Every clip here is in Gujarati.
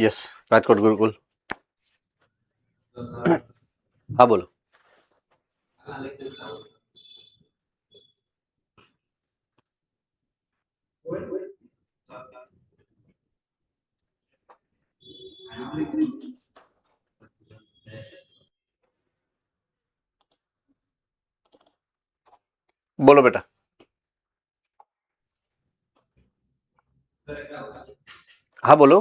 યસ, રાજકોટ ગુરુકુલ. હા બોલો. બોલો બેટા. હા બોલો.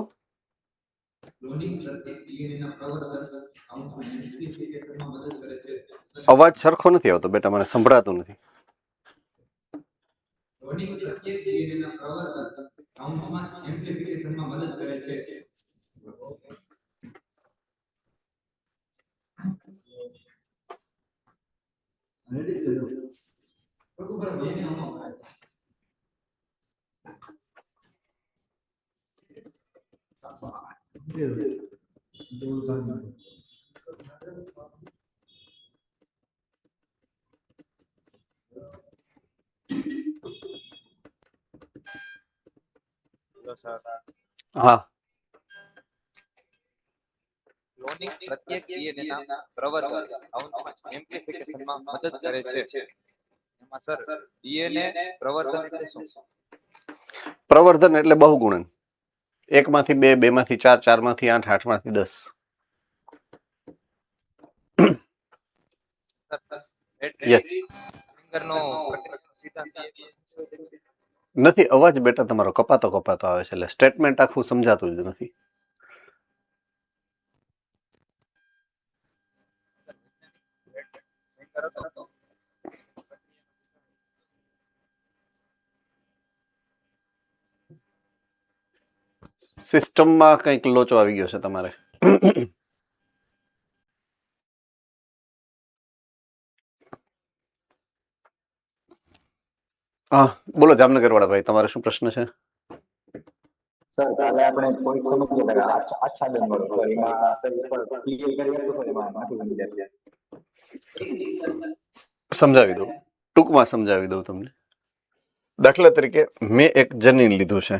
અવાજ સરખો નથી આવતો બેટા, મને સંભળાતું નથી. હા, ક્લોનિંગ પ્રત્યેક ડીએનએના પ્રવર્તન અંશમાં એમ્પ્લિફિકેશનમાં મદદ કરે છે. એમાં સર ડીએનએ પ્રવર્તન એટલે શું? પ્રવર્ધન એટલે બહુગુણન. 1 માંથી 2, 2 માંથી 4, 4 માંથી 8, 8 માંથી 10. નથી, અવાજ બેટા તમારો કપાતો કપાતો આવે છે, એટલે સ્ટેટમેન્ટ આખું સમજાતું જ નથી. સિસ્ટમમાં કંઈક લોચો આવી ગયો છે તમારે. હા બોલો જામનગર વાળા ભાઈ, તમારે શું પ્રશ્ન છે? સર કાલે આપણે કોઈ સમજ્યા હતા આચ્છાદન વાળો, સર એમાં સર એકવાર ક્લિયર કરી આપશો? સર એમાં નથી સમજાતું. સમજાવી દઉં, ટૂંકમાં સમજાવી દઉં તમને. દાખલા તરીકે મેં એક જનીન લીધું છે,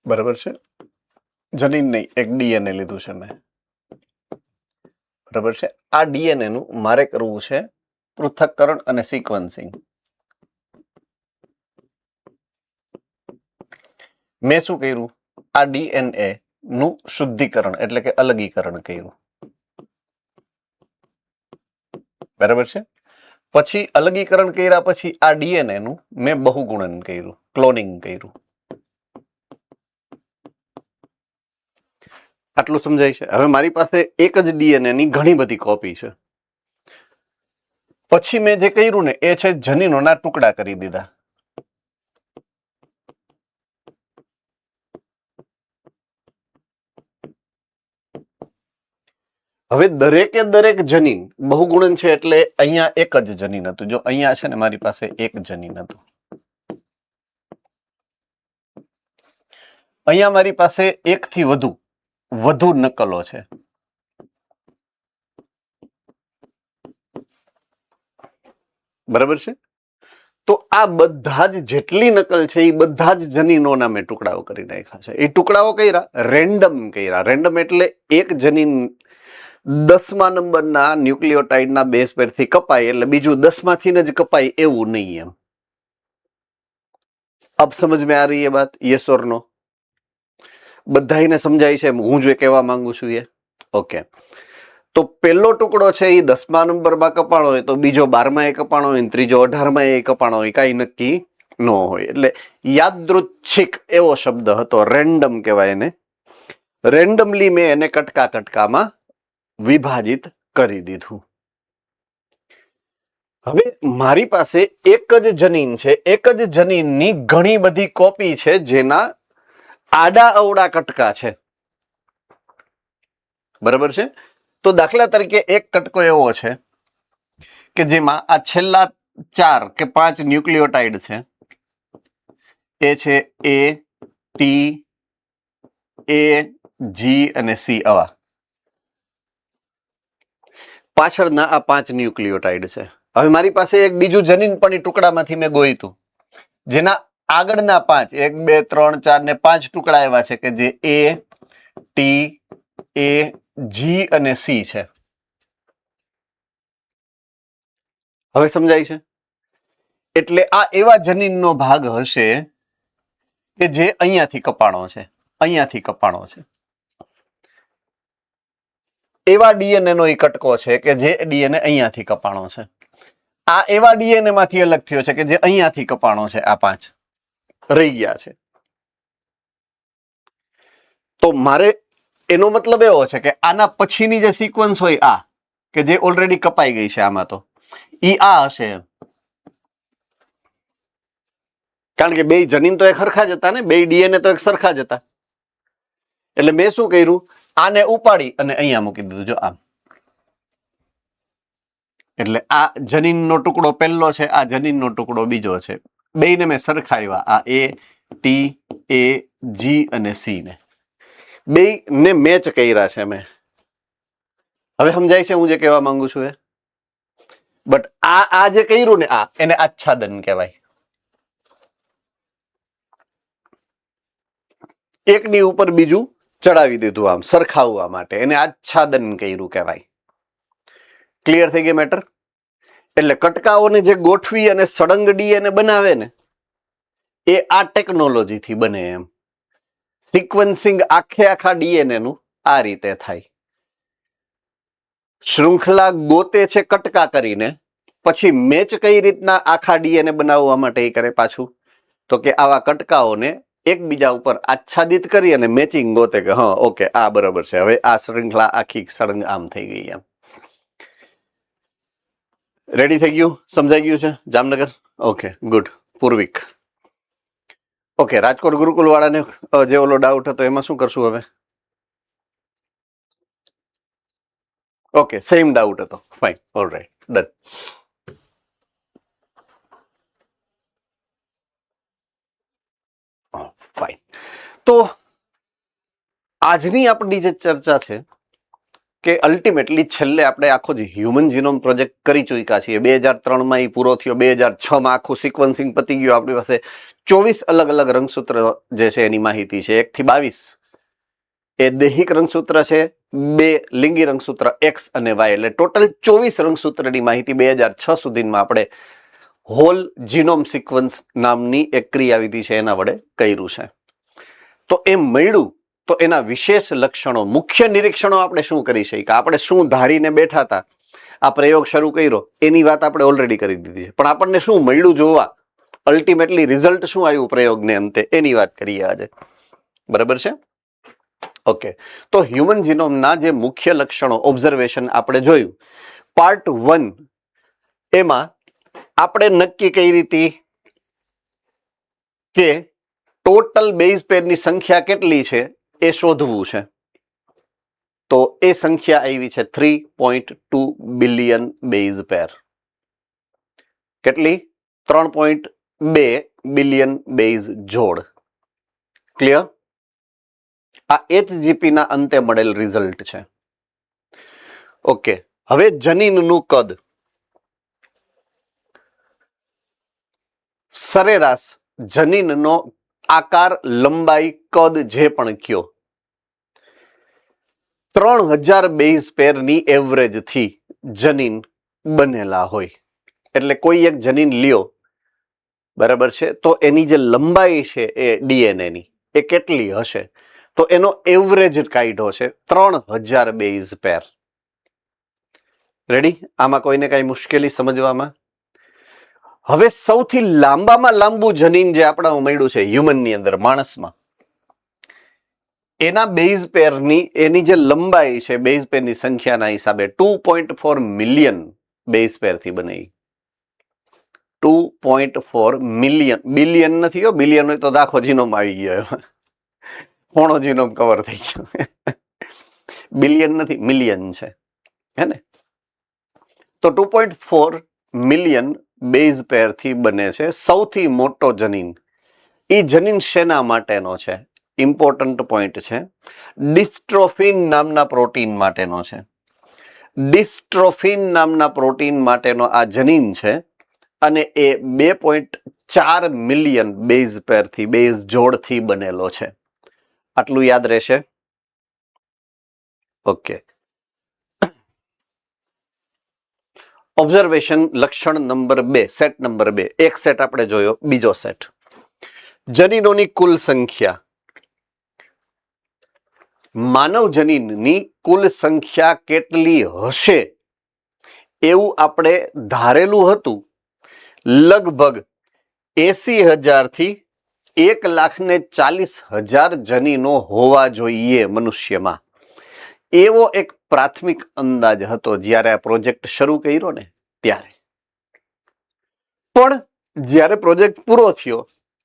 બરાબર છે? જનીન નહીં, એક ડીએનએ લીધું છે મેં, બરાબર છે? આ ડીએનએ નું મારે કરવું છે પૃથક્કરણ અને સિક્વન્સિંગ. મેં શું કર્યું? આ ડીએનએ નું શુદ્ધિકરણ એટલે કે અલગીકરણ કર્યું, બરાબર છે? પછી અલગીકરણ કર્યા પછી આ ડીએનએ નું મેં બહુગુણન કર્યું, ક્લોનિંગ કર્યું. આટલું સમજાય છે? હવે મારી પાસે એક જ ડીએનએ ની ઘણી બધી કોપી છે. પછી મેં જે કર્યું ને એ છે જનીનોના ટુકડા કરી દીધા. હવે દરેકે દરેક જનીન બહુગુણન છે એટલે અહીંયા એક જ જનીન હતું. જો અહીંયા છે ને મારી પાસે એક જનીન હતું, અહીંયા મારી પાસે એક થી વધુ નકલો છે. બરાબર છે? તો આ બધા જ જેટલી નકલ છે એ બધા જ જનીનોના મેં ટુકડાઓ કરી નાખ્યા છે. એ ટુકડાઓ કર્યા રેન્ડમ કર્યા. રેન્ડમ એટલે એક જનીન 10મા નંબરના ન્યુક્લિયોટાઇડના બેઝ પેરથી કપાય એટલે બીજું 10માંથી જ કપાય એવું નહીં. એમ અબ સમજ में आ रही है बात? यस और नो? બધાને સમજાય છે હું જે કહેવા માંગુ છું એ? ઓકે. તો પહેલો ટુકડો છે એ 10મા નંબરમાં કપાણો હોય તો બીજો 12માં કપાણો હોય, ત્રીજો 18માં કપાણો હોય, કઈ નક્કી ન હોય. એટલે યાદૃચ્છિક એવો શબ્દ હતો, રેન્ડમ કહેવાય એને. રેન્ડમલી મેં એને કટકામાં વિભાજિત કરી દીધું. હવે મારી પાસે એક જ જનીન છે, એક જ જનીનની ઘણી બધી કોપી છે જેના આડા અવડા કટકા છે, બરાબર છે? તો દાખલા તરીકે એક કટકો એવો છે કે જેમાં આ છેલ્લા 4 કે 5 ન્યુક્લિયોટાઇડ છે, એ છે એ, ટી, એ, જી અને સી. આવા પાછળના આ 5 ન્યુક્લિયોટાઇડ છે. હવે મારી પાસે એક બીજું જનીન પણ એ ટુકડામાંથી મેં ગોઈતું, જેના આગળના 5 1 2 3 4 ને 5 ટુકડા એવા છે કે જે A T A G અને C છે. હવે સમજાય છે? એટલે આ એવા જનીનનો ભાગ હશે કે જે અહીંયાથી કપાણો છે, અહીંયાથી કપાણો છે. એવા ડીએનએ નો ઈ કટકો છે કે જે ડીએનએ અહીંયાથી કપાણો છે. આ એવા ડીએનએ માંથી અલગ થયો છે કે જે અહીંયાથી કપાણો છે. આ 5 રહી ગયા છે. તો મારે એનો મતલબ એવો છે કે આના પછીની જે સિક્વન્સ હોય આ કે જે ઓલરેડી કપાઈ ગઈ છે આમાં તો ઈ આ હશે એમ. કારણ કે બે જનીન તો એક સરખા જ હતા ને, બે ડીએનએ તો એક સરખા જ હતા. એટલે મેં શું કર્યું, આને ઉપાડી અને અહીંયા મૂકી દીધું. જો આમ. એટલે આ જનીનનો ટુકડો પહેલો છે, આ જનીનનો ટુકડો બીજો છે. બેયને મેં સરખાવ્યા, આ A T A G અને C ને. બેયને મેચ કર્યા છે મેં. હવે સમજાય છે હું જે કહેવા માંગુ છું એ? બટ આ જે કર્યું ને આ એને આચ્છાદન કહેવાય. એકની ઉપર બીજું ચડાવી દીધું આમ સરખાવવા માટે, એને આચ્છાદન કર્યું કહેવાય. ક્લિયર થઈ ગઈ મેટર? એટલે કટકાઓને જે ગોઠવી અને સળંગ ડીએનએ બનાવે ને એ આ ટેકનોલોજી થી બને એમ. સિક્વન્સિંગ આખા ડીએનએ નું આ રીતે થાય. શૃંખલા ગોતે છે કટકા કરીને, પછી મેચ કઈ રીતના આખા ડીએનએ બનાવવા માટે એ કરે પાછું, તો કે આવા કટકાઓને એકબીજા ઉપર આચ્છાદિત કરી અને મેચિંગ ગોતે કે હા ઓકે આ બરાબર છે, હવે આ શૃંખલા આખી સળંગ આમ થઈ ગઈ એમ. રેડી થઈ ગયું? સમજાઈ ગયું છે Jamnagar? Okay good. Purvik okay. Rajkot Gurukul વાળાને જે ઓલો ડાઉટ હતો એમાં શું કરશું હવે? ઓકે સેમ ડાઉટ હતો, ફાઇન, ઓલરાઈટ, ડન. ફાઇન. તો આજની આપણી જે ચર્ચા છે કે અલ્ટિમેટલી છેલ્લે આપણે આખો જ હ્યુમન જીનોમ પ્રોજેક્ટ કરી ચૂક્યા છીએ. 2003 માં એ પૂરો થયો, 2006 માં આખું સિક્વન્સિંગ પતી ગયું. આપણી પાસે 24 અલગ અલગ રંગસૂત્ર જે છે એની માહિતી છે. 1 થી 22 એ દૈહિક રંગસૂત્ર છે, 2 લિંગી રંગસૂત્ર X અને Y, એટલે ટોટલ 24 રંગસૂત્રની માહિતી 2006 સુધીમાં આપણે હોલ જીનોમ સિક્વન્સ નામની એક ક્રિયાવિધિ છે એના વડે કર્યું છે. તો એ મળ્યું તો એના વિશેષ લક્ષણો, મુખ્ય નિરીક્ષણો આપણે શું કરી શકીએ, આપણે શું ધારીને બેઠા હતા, આ પ્રયોગ શરૂ કર્યો એની વાત આપણે ઓલરેડી કરી દીધી છે. પણ આપણને શું મળ્યું જોવા, અલ્ટિમેટલી રિઝલ્ટ શું આવ્યું પ્રયોગને અંતે, એની વાત કરીએ આજે. બરાબર છે? ઓકે. તો હ્યુમન જીનોમના જે મુખ્ય લક્ષણો ઓબ્ઝર્વેશન આપણે જોયું. પાર્ટ 1 એમાં આપણે નક્કી કરી હતી કે ટોટલ બેઝ પેરની સંખ્યા કેટલી છે એ શોધવું છે. તો એ સંખ્યા આવી છે 3.2 બિલિયન બેઝ પેર. કેટલી? 3.2 બિલિયન બેઝ જોડ. ક્લિયર? આ HGP ના અંતે મળેલ રિઝલ્ટ છે. ઓકે. હવે જનીનનું કદ, સરેરાશ જનીનનો આકાર, લંબાઈ, કદ જે પણ કયો, 3000 બેઝ પેરની એવરેજ થી જનીન બનેલા હોય. એટલે કોઈ એક જનીન લ્યો, બરાબર છે, તો એની જે લંબાઈ છે એ ડીએનએ ની એ કેટલી હશે, તો એનો એવરેજ કાઢ્યો છે 3000 બેઝ પેર. રેડી? આમાં કોઈને કઈ મુશ્કેલી સમજવામાં? હવે સૌથી લાંબામાં લાંબુ જનીન જે આપણા મળ્યું છે હ્યુમનની અંદર, માણસમાં, એના બેઝ પેરની એની જે લંબાઈ છે બેઝ પેરની સંખ્યાના હિસાબે 2.4 મિલિયન બેઝ પેરથી બને. 2.4 મિલિયન, બિલિયન નથી હો, બિલિયન હોય તો આખો જીનોમ આવી ગયો, પોણો જીનોમ કવર થઈ ગયો. બિલિયન નથી, મિલિયન છે, હે ને? તો 2.4 મિલિયન બેઝ પેરથી બને છે સૌથી મોટો જનીન. એ જનીન શેના માટેનો છે? ઇમ્પોર્ટન્ટ પોઈન્ટ છે. ડિસ્ટ્રોફિન નામના પ્રોટીન માટેનો છે. ડિસ્ટ્રોફિન નામના પ્રોટીન માટેનો આ જનીન છે અને એ 4 મિલિયન બેઝ પેરથી, બેઝ જોડથી બનેલો છે. આટલું યાદ રહેશે. ઓકે. ઓબ્ઝર્વેશન લક્ષણ નંબર 2, સેટ નંબર 2. એક સેટ આપણે જોયો, બીજો સેટ. જનીનોની કુલ સંખ્યા. માનવ જનીનની કુલ સંખ્યા કેટલી હશે એવું આપણે ધારેલું હતું. લગભગ 80,000 થી 1,40,000 જનીનો હોવા જોઈએ મનુષ્યમાં. એવો એક પ્રાથમિક અંદાજ હતો જ્યારે આ પ્રોજેક્ટ શરૂ કર્યો ને ત્યારે. પણ જ્યારે પ્રોજેક્ટ પૂરો થયો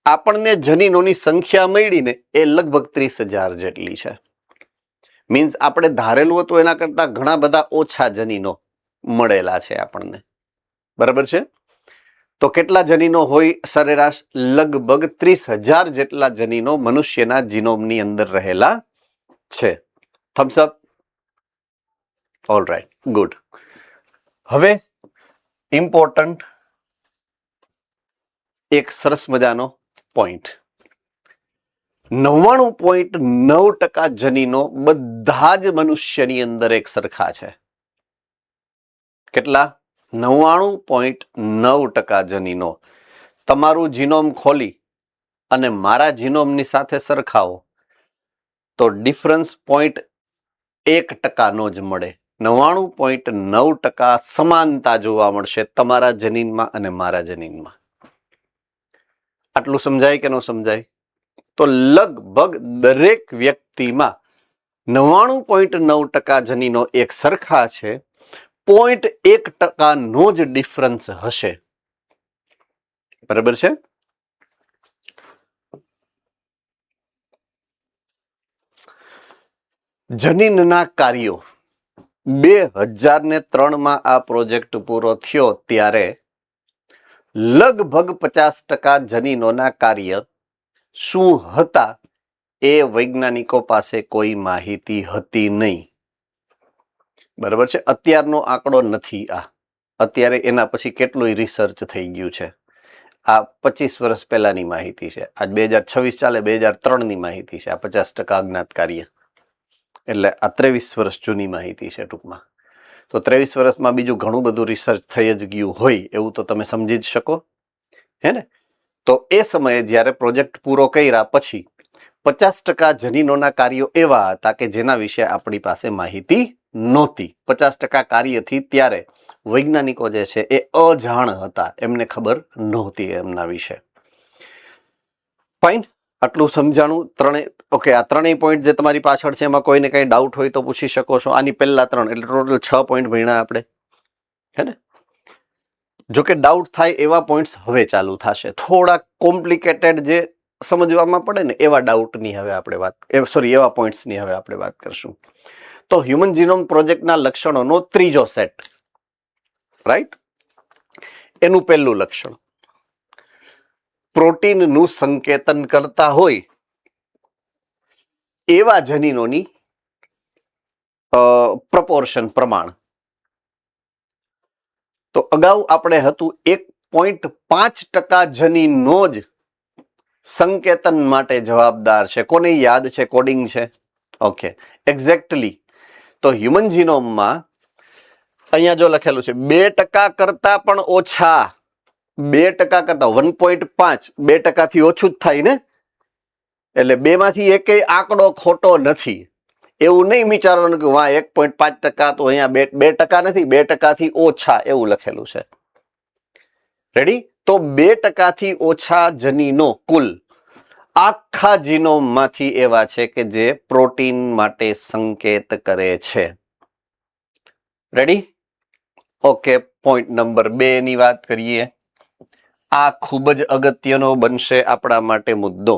આપણને જનીનોની સંખ્યા મળી ને એ લગભગ 30,000 જેટલી છે. મીન્સ આપણે ધારેલું હતું એના કરતા ઘણા બધા ઓછા જનીનો મળેલા છે આપણને. બરાબર છે? તો કેટલા જનીનો હોય સરેરાશ? લગભગ 30,000 જેટલા જનીનો મનુષ્યના જીનોમની અંદર રહેલા છે. Thums up. All right, good. હવે ઇમ્પોર્ટન્ટ એક સરસ મજાનો પોઈન્ટ. 99.9% જનીનો બધા જ મનુષ્યની અંદર એક સરખા છે. કેટલા? 99.9% જનીનો. તમારું જીનોમ ખોલી અને મારા જીનોમની સાથે સરખાવો તો ડિફરન્સ 0.1% જ મળે. 99.9% સમાનતા જોવા મળશે તમારા જનીનમાં અને મારા જનીનમાં. આટલું સમજાય કે ન સમજાય? તો લગભગ દરેક વ્યક્તિમાં 99.9% જનીનો એક સરખા છે. 0.1% નો જ ડિફરન્સ હશે. બરાબર છે? જનીનના કાર્યો. 2003 આ પ્રોજેક્ટ પૂરો થયો ત્યારે લગભગ 50% જનીનોના કાર્ય શું હતા એ વૈજ્ઞાનિકો પાસે કોઈ માહિતી હતી નહીં. બરાબર છે? અત્યારનો આંકડો નથી આ. અત્યારે એના પછી કેટલું રિસર્ચ થઈ ગયું છે. આ 25 વર્ષ પહેલાની માહિતી છે. આજ 2026 ચાલે, 2003ની માહિતી છે. આ 50% અજ્ઞાત કાર્ય એટલે આ 23 વર્ષ જૂની માહિતી છે ટૂંકમાં. તો 23 વર્ષમાં બીજું ઘણું બધું રિસર્ચ થઈ જ ગયું હોય એવું તો તમે સમજી જ શકો. હે ને? તો એ સમયે જ્યારે પ્રોજેક્ટ પૂરો કર્યા પછી 50% જનીનોના કાર્યો એવા હતા કે જેના વિશે આપણી પાસે માહિતી નહોતી. 50% કાર્યથી ત્યારે વૈજ્ઞાનિકો જે છે એ અજાણ હતા, એમને ખબર નહોતી એમના વિશે. ફાઇન, આટલું સમજાણું. ઓકે, આ ત્રણેય પોઈન્ટ જે તમારી પાછળ છે એમાં કોઈને કઈ ડાઉટ હોય તો પૂછી શકો છો. આની પહેલા 3 એટલે ટોટલ 6 પોઈન્ટ ભણ્યા આપણે. હે ને? જો કે ડાઉટ થાય એવા પોઈન્ટ્સ હવે ચાલુ થશે. થોડા કોમ્પ્લિકેટેડ જે સમજવામાં પડે ને એવા ડાઉટની હવે આપણે એવા પોઈન્ટ્સની હવે આપણે વાત કરશું. તો હ્યુમન જીનોમ પ્રોજેક્ટના લક્ષણોનો ત્રીજો સેટ. રાઈટ? એનું પહેલું લક્ષણ, પ્રોટીનનું સંકેતન કરતા હોય એવા જનીનોની પ્રપોર્શન, પ્રમાણ. તો અગાઉ આપણે હતું 1.5% જનીનો જ સંકેતન માટે જવાબદાર છે. કોને યાદ છે? કોડિંગ છે. Okay, exactly. તો હ્યુમન જીનોમમાં અહીંયા જો લખેલું છે 2% કરતા પણ ઓછા. 2% કરતા 1.5, 2% થી ઓછું જ થાય ને. એટલે 2 માંથી એકેય આંકડો ખોટો નથી. એવું નહીં વિચારવાનું કે વાહ 1.5% તો અહીંયા 2% નથી, 2% થી ઓછા એવું લખેલું છે. રેડી? તો 2% થી ઓછા જનીનો કુલ આખા જીનોમમાંથી એવા છે કે જે પ્રોટીન માટે સંકેત કરે છે. રેડી? ઓકે, પોઈન્ટ નંબર 2 ની વાત કરીએ. આ ખૂબ જ અગત્યનો બનશે આપણા માટે મુદ્દો.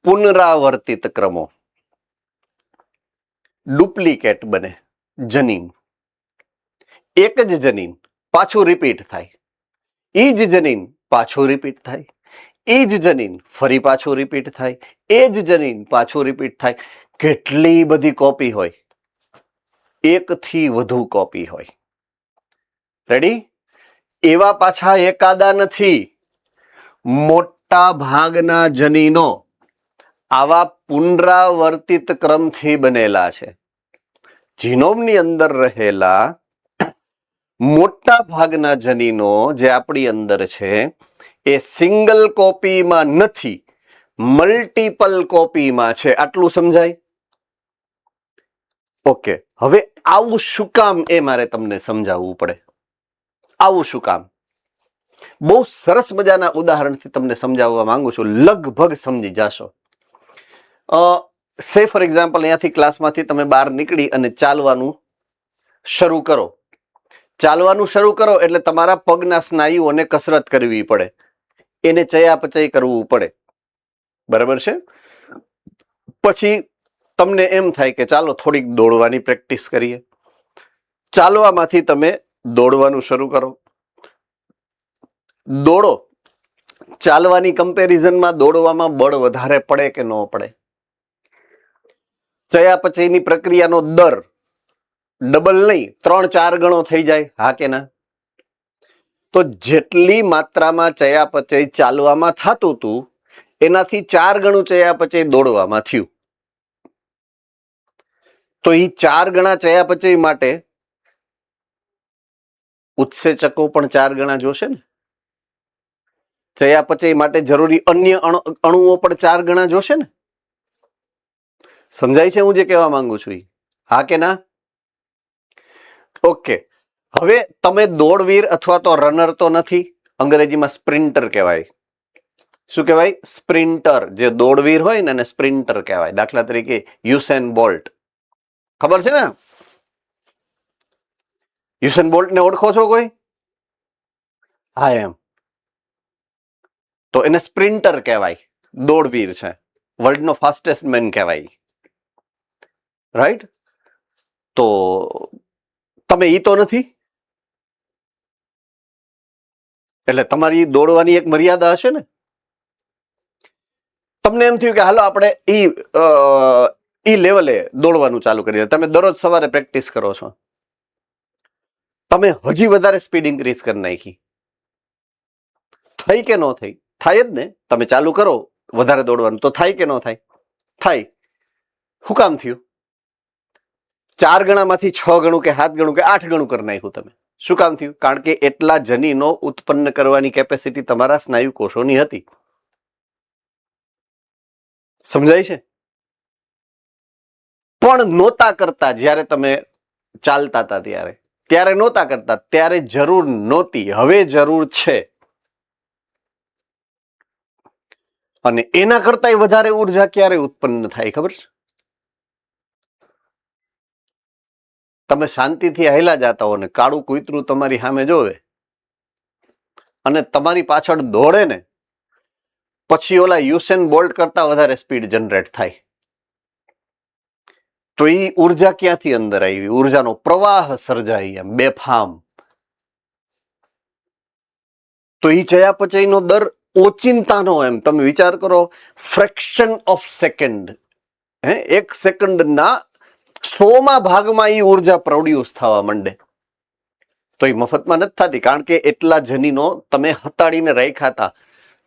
પુનરાવર્તિત ક્રમો. ડુપ્લિકેટ બને જનીન. એક જ જનીન પાછું રિપીટ થાય. એ જ જનીન પાછું રિપીટ થાય. એ જ જનીન ફરી પાછું રિપીટ થાય. એ જ જનીન પાછું રિપીટ થાય. કેટલી બધી કોપી હોય? 1 થી વધુ કોપી હોય. રેડી? એવા પાછા એકાદા નથી. મોટા ભાગના જનીનો આવા પુનરાવર્તિત ક્રમથી બનેલા છે. જીનોમની અંદર રહેલા મોટા ભાગના જનીનો જે આપણી અંદર છે એ સિંગલ કોપીમાં નથી, મલ્ટીપલ કોપીમાં છે. આટલું સમજાય? ઓકે, હવે આવું શું કામ એ મારે તમને સમજાવવું પડે. આવું શું કામ? બહુ સરસ મજાના ઉદાહરણથી તમને સમજાવવા માંગુ છું, લગભગ સમજી જશો. સે ફોર એક્ઝામ્પલ, અહીંયાથી ક્લાસમાંથી તમે બહાર નીકળી અને ચાલવાનું શરૂ કરો. ચાલવાનું શરૂ કરો એટલે તમારા પગના સ્નાયુઓને કસરત કરવી પડે, એને ચયાપચય કરવું પડે, બરાબર છે? પછી તમને એમ થાય કે ચાલો થોડીક દોડવાની પ્રેક્ટિસ કરીએ. ચાલવામાંથી તમે દોડવાનું શરૂ કરો. દોડો. ચાલવાની કમ્પેરિઝનમાં દોડવામાં બળ વધારે પડે કે ન પડે? ચયાપચયની પ્રક્રિયાનો દર ડબલ નહીં, 3-4 ગણો થઈ જાય, હા કે ના? તો જેટલી માત્રામાં ચયાપચય ચાલવામાં થતું હતું એનાથી 4 ગણું ચયાપચય દોડવામાં થયું. તો એ 4 ગણા ચયાપચય માટે ઉત્સેચકો પણ 4 ગણા જોશે ને. ચયાપચય માટે જરૂરી અન્ય અણુઓ પણ 4 ગણા જોશે ને. સમજાય છે હું જે કહેવા માંગુ છું? હા કે ના? ઓકે, હવે તમે દોડવીર અથવા તો રનર તો નથી, અંગ્રેજીમાં સ્પ્રિન્ટર કહેવાય. શું કહેવાય? સ્પ્રિન્ટર. જે દોડવીર હોય ને એને સ્પ્રિન્ટર કહેવાય. દાખલા તરીકે યુસેન બોલ્ટ, ખબર છે ને? યુસેન બોલ્ટ ને ઓળખો છો કોઈ? હા, એમ. તો એને સ્પ્રિન્ટર કહેવાય, દોડવીર છે, વર્લ્ડનો ફાસ્ટેસ્ટ મેન કહેવાય, રાઈટ? તો તમે ઈ તો નથી, એટલે તમારી દોડવાની એક મર્યાદા હશે ને. તમને એમ થયું કે હાલો આપણે ઈ લેવલે દોડવાનું ચાલુ કરીએ. તમે દરરોજ સવારે પ્રેક્ટિસ કરો છો, તમે હજી વધારે સ્પીડ ઇન્ક્રીઝ કરી નાખી. થઈ કે ન થઈ? થાય જ ને. તમે ચાલુ કરો વધારે દોડવાનું તો થાય કે ન થાય? થાય. શું કામ થયું? 4 ગણામાંથી 6 ગણું કે 7 ગણું કે 8 ગણું કરી નાખ્યું તમે. શું કામ થયું? કારણ કે એટલા જનીનો ઉત્પન્ન કરવાની કેપેસિટી તમારા સ્નાયુ કોષોની હતી. સમજાય છે? પણ નહોતા કરતા જ્યારે તમે ચાલતા હતા ત્યારે નહોતા કરતા, ત્યારે જરૂર નહોતી, હવે જરૂર છે. અને એના કરતા વધારે ઉર્જા ક્યારે ઉત્પન્ન થાય ખબર છે? તમે શાંતિથી હાલ્યા જાતા હો ને કાળું કૂતરું તમારી સામે જોવે અને તમારી પાછળ દોડે ને, પછી ઓલા યુસેન બોલ્ટ કરતા વધારે સ્પીડ જનરેટ થાય. તો એ ઉર્જા ક્યાંથી અંદર આવી? ઉર્જાનો પ્રવાહ સર્જાય એમ બેફામ. તો એ ચયાપચયનો દર ઓચિંતાનો, એમ તમે વિચાર કરો, ફ્રેક્શન ઓફ સેકન્ડ, 1 સેકન્ડના 100માં ભાગમાં એ ઉર્જા પ્રોડ્યુસ થવા માંડે. તો એ મફતમાં નથી થતી, કારણ કે એટલા જનીનો તમે હતાડીને રાખ્યા હતા,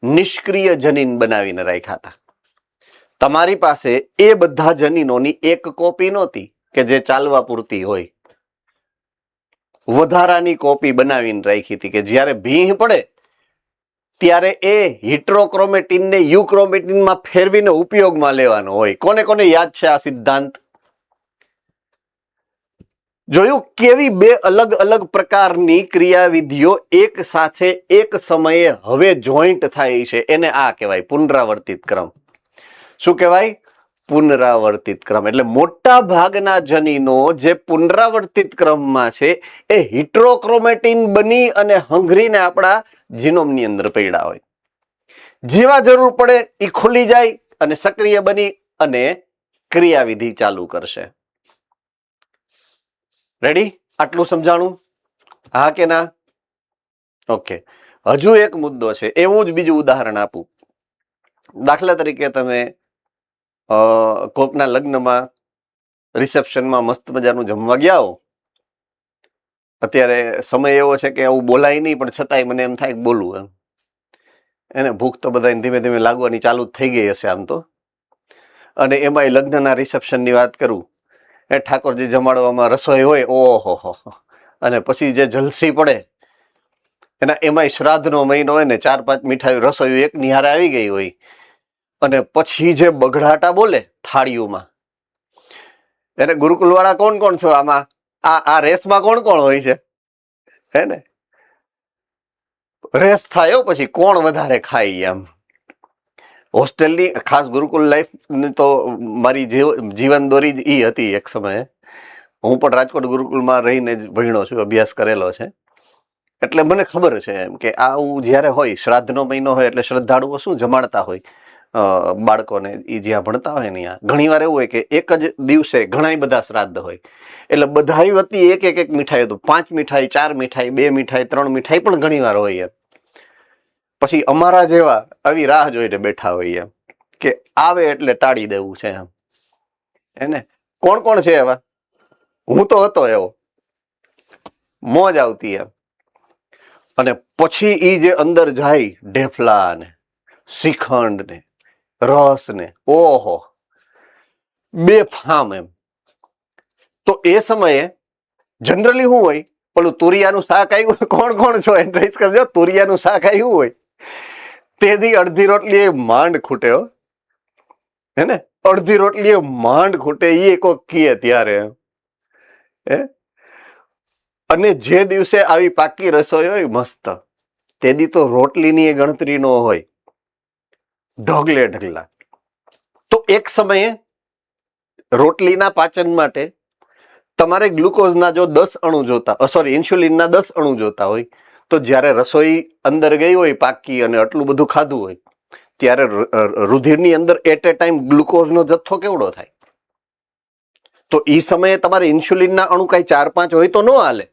નિષ્ક્રિય જનીન બનાવીને રાખ્યા હતા. તમારી પાસે એ બધા જનીનોની એક કોપી નહોતી કે જે ચાલવા પૂરતી હોય, વધારાની કોપી બનાવીને રાખી હતી કે જ્યારે ભીંહ પડે ત્યારે એ હિટ્રોક્રોમેટિનને યુક્રોમેટિનમાં ફેરવીને ઉપયોગમાં લેવાનો હોય. કોને કોને યાદ છે આ સિદ્ધાંત? જોયું કેવી 2 અલગ અલગ પ્રકારની ક્રિયાવિધિઓ એક સાથે એક સમયે હવે જોઈન્ટ થાય છે? એને આ કહેવાય પુનરાવર્તિત ક્રમ. શું કહેવાય? પુનરાવર્તિત ક્રમ. એટલે મોટા ભાગના જનીનો જે પુનરાવર્તિત ક્રમમાં છે એ હિટ્રોક્રોમેટિન બની અને હંગરીને આપણા જીનોમની અંદર પડ્યા હોય. જેવા જરૂર પડે એ ખુલી જાય અને સક્રિય બની અને ક્રિયાવિધિ ચાલુ કરશે. રેડી? આટલું સમજાણું? હા કે ના? ઓકે, હજુ એક મુદ્દો છે. એવું જ બીજું ઉદાહરણ આપું. દાખલા તરીકે તમે કોકના લગ્નમાં રિસેપ્શનમાં મસ્ત મજાનું જમવા ગયા હો. અત્યારે સમય એવો છે કે આવું બોલાય નહીં, પણ છતાંય મને એમ થાય કે બોલવું એમ. એને ભૂખ તો બધાને ધીમે ધીમે લાગવાની ચાલુ જ થઈ ગઈ હશે આમ તો. અને એમાંય લગ્નના રિસેપ્શનની વાત કરું, એ ઠાકોરજી જમાડવામાં રસોઈ હોય, ઓહો હો, અને પછી જે જલસી પડે એના એમાંય શ્રાદ્ધનો મહિનો હોય ને 4-5 મીઠાઈ રસોઈ એક નિહારે આવી ગઈ હોય, અને પછી જે બગડાટા બોલે થાળીઓમાં, એને ગુરુકુલ વાળા કોણ કોણ છો આમાં? આ રેસમાં કોણ કોણ હોય છે? હે ને, રેસ થાય પછી કોણ વધારે ખાય એમ. હોસ્ટેલની ખાસ ગુરુકુલ લાઈફની તો મારી જીવન દોરી જ ઈ હતી એક સમયે. હું પણ રાજકોટ ગુરુકુલમાં રહીને જ ભણ્યો છું, અભ્યાસ કરેલો છે, એટલે મને ખબર છે એમ કે આવું જ્યારે હોય, શ્રાદ્ધનો મહિનો હોય એટલે શ્રદ્ધાળુઓ શું જમાડતા હોય બાળકોને, એ જ્યાં ભણતા હોય ને ત્યાં ઘણી વાર એવું હોય કે એક જ દિવસે ઘણા બધા શ્રાદ્ધ હોય, એટલે બધાય વતી એક એક મીઠાઈ હતું, 5 મીઠાઈ, 4 મીઠાઈ, 2 મીઠાઈ, 3 મીઠાઈ પણ ઘણી વાર હોય એમ. પછી અમારા જેવા આવી રાહ જોઈને બેઠા હોય એમ કે આવે એટલે ટાળી દેવું છે એમ. એને કોણ કોણ છે એવા? હું તો હતો એવો, મોજ આવતી એમ. અને પછી ઈ જે અંદર જાય ઢેફલા ને શ્રીખંડ ને રસ ને, ઓહો, બેફામ એમ. તો એ સમયે જનરલી શું હોય, પેલું તુરિયાનું શાક આવ્યું, કોણ કોણ છો એન્ટ્રીઝ કરજો, તુરિયાનું શાક આવ્યું હોય તેથી અડધી રોટલી એ માંડ ખૂટે હો, હે ને, અડધી રોટલી એ માંડ ખૂટે, એ કોક કીએ ત્યારે હે. અને જે દિવસે આવી પાકી રસોઈ હોય મસ્ત, તે દી તો રોટલીની એ ગણતરી ન હોય, ઢગલે ઢગલા. તો એક સમયે રોટલીના પાચન માટે તમારે ગ્લુકોઝના જો 10 અણુ જોતા, સોરી ઇન્સ્યુલિનના 10 અણુ જોતા હોય, તો જ્યારે રસોઈ અંદર ગઈ હોય પાકી અને આટલું બધું ખાધું હોય, ત્યારે રુધિરની અંદર એટ એ ટાઈમ ગ્લુકોઝનો જથ્થો કેવડો થાય? તો એ સમયે તમારે ઇન્સ્યુલિનના અણુ કઈ 4-5 હોય તો ન હાલે.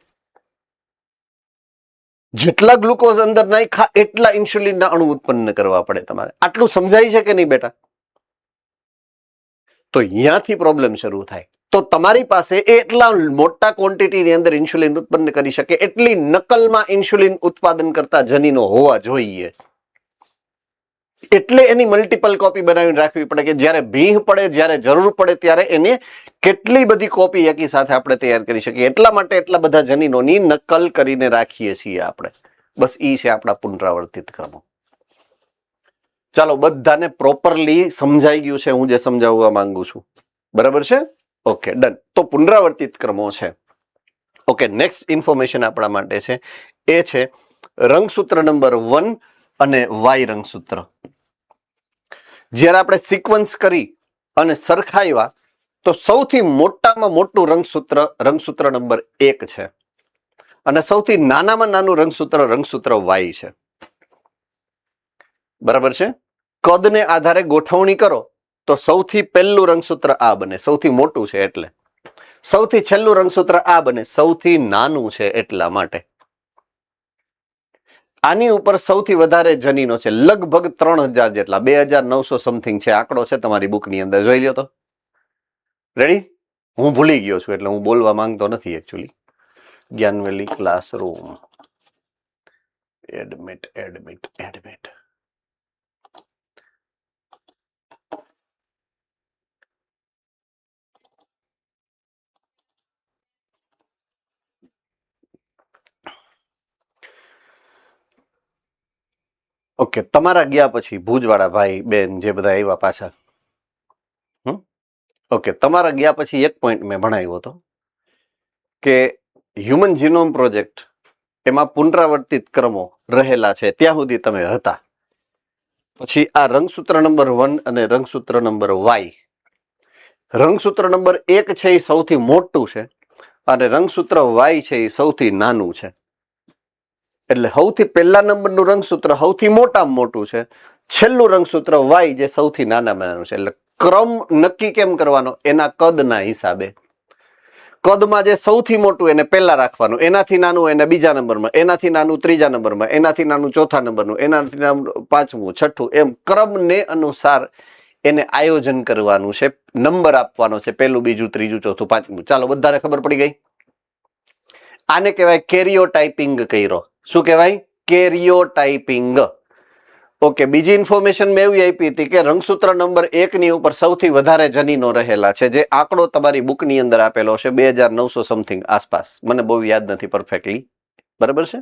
જેટલા ગ્લુકોઝ અંદર નાખ્યા એટલા ઇન્સ્યુલિનના અણુ ઉત્પન્ન કરવા પડે તમારે. આટલું સમજાય છે કે નહીં બેટા? તો અહીંયાથી પ્રોબ્લેમ શરૂ થાય. તો તમારી પાસે એટલા મોટા ક્વોન્ટિટીની અંદર ઇન્સ્યુલિન ઉત્પન્ન કરી શકે એટલી નકલમાં ઇન્સ્યુલિન ઉત્પાદન કરતા જનીનો હોવા જોઈએ. એટલે એની મલ્ટિપલ કોપી બનાવીને રાખવી પડે કે જ્યારે ભીહ પડે, જ્યારે જરૂર પડે ત્યારે એને કેટલી બધી કોપી એકી સાથે આપણે તૈયાર કરી શકીએ. એટલા માટે એટલા બધા જનીનોની નકલ કરીને રાખીએ છીએ આપણે. બસ ઈ છે આપણા પુનરાવર્તિત ક્રમો. ચાલો, બધાને પ્રોપરલી સમજાઈ ગયું છે હું જે સમજાવવા માંગુ છું? બરાબર છે? Okay, done. તો પુનરાવર્તિત ક્રમો છે. ઓકે, નેક્સ્ટ ઇન્ફોર્મેશન આપણા માટે છે એ છે રંગસૂત્ર નંબર 1 અને વાય રંગસૂત્ર. જ્યારે આપણે સિક્વન્સ કરી અને સરખાવ્યા તો સૌથી મોટામાં મોટું રંગસૂત્ર નંબર 1 છે, અને સૌથી નાનામાં નાનું રંગસૂત્ર વાય છે. બરાબર છે? કદને આધારે ગોઠવણી કરો તો સૌથી પહેલું રંગસૂત્ર આ બને, સૌથી મોટું છે એટલે. સૌથી છેલ્લું રંગસૂત્ર આ બને, સૌથી નાનું છે એટલા માટે. આની ઉપર સૌથી વધારે જનીનો છે, લગભગ 3000 જેટલા, 2900 સમથિંગ છે, આંકડો છે તમારી બુકની અંદર, જોઈ લ્યો તો. રેડી? હું ભૂલી ગયો છું એટલે હું બોલવા માંગતો નથી actually. Gyanvalley classroom, admit. Okay, તમારા ગયા પછી ભુજવાળા ભાઈ બેન જે બધા આવ્યા પાછા, ઓકે, તમારા ગયા પછી એક પોઈન્ટ મેં ભણાવ્યો હતો કે હ્યુમન જીનોમ પ્રોજેક્ટ એમાં પુનરાવર્તિત ક્રમો રહેલા છે ત્યાં સુધી તમે હતા. પછી આ રંગસૂત્ર નંબર 1 અને રંગસૂત્ર નંબર વાય. રંગસૂત્ર નંબર 1 છે એ સૌથી મોટું છે અને રંગસૂત્ર વાય છે એ સૌથી નાનું છે. એટલે સૌથી પહેલા નંબરનું રંગસૂત્ર સૌથી મોટામાં મોટું છે, છેલ્લું રંગસૂત્ર વાય જે સૌથી નાનામાં નાનું છે. એટલે ક્રમ નક્કી કેમ કરવાનો? એના કદના હિસાબે. કદમાં જે સૌથી મોટું એને પહેલા રાખવાનું, એનાથી નાનું એને બીજા નંબરમાં, એનાથી નાનું ત્રીજા નંબરમાં, એનાથી નાનું ચોથા નંબરનું, એનાથી નાનું પાંચમું, છઠ્ઠું, એમ ક્રમને અનુસાર એને આયોજન કરવાનું છે, નંબર આપવાનો છે, પહેલું, બીજું, ત્રીજું, ચોથું, પાંચમું. ચાલો, બધાને ખબર પડી ગઈ? આને કહેવાય કેરિયોટાઇપિંગ કર્યો. શું કહેવાય? કેરિયોટાઇપિંગ. ઓકે, બીજી ઇન્ફોર્મેશન મેં એવી આપી હતી કે રંગસૂત્ર નંબર 1 ની ઉપર સૌથી વધારે જનીનો રહેલા છે, જે આંકડો તમારી બુકની અંદર આપેલો છે 2900 સમથિંગ આસપાસ, મને બહુ યાદ નથી પરફેક્ટલી, બરાબર છે?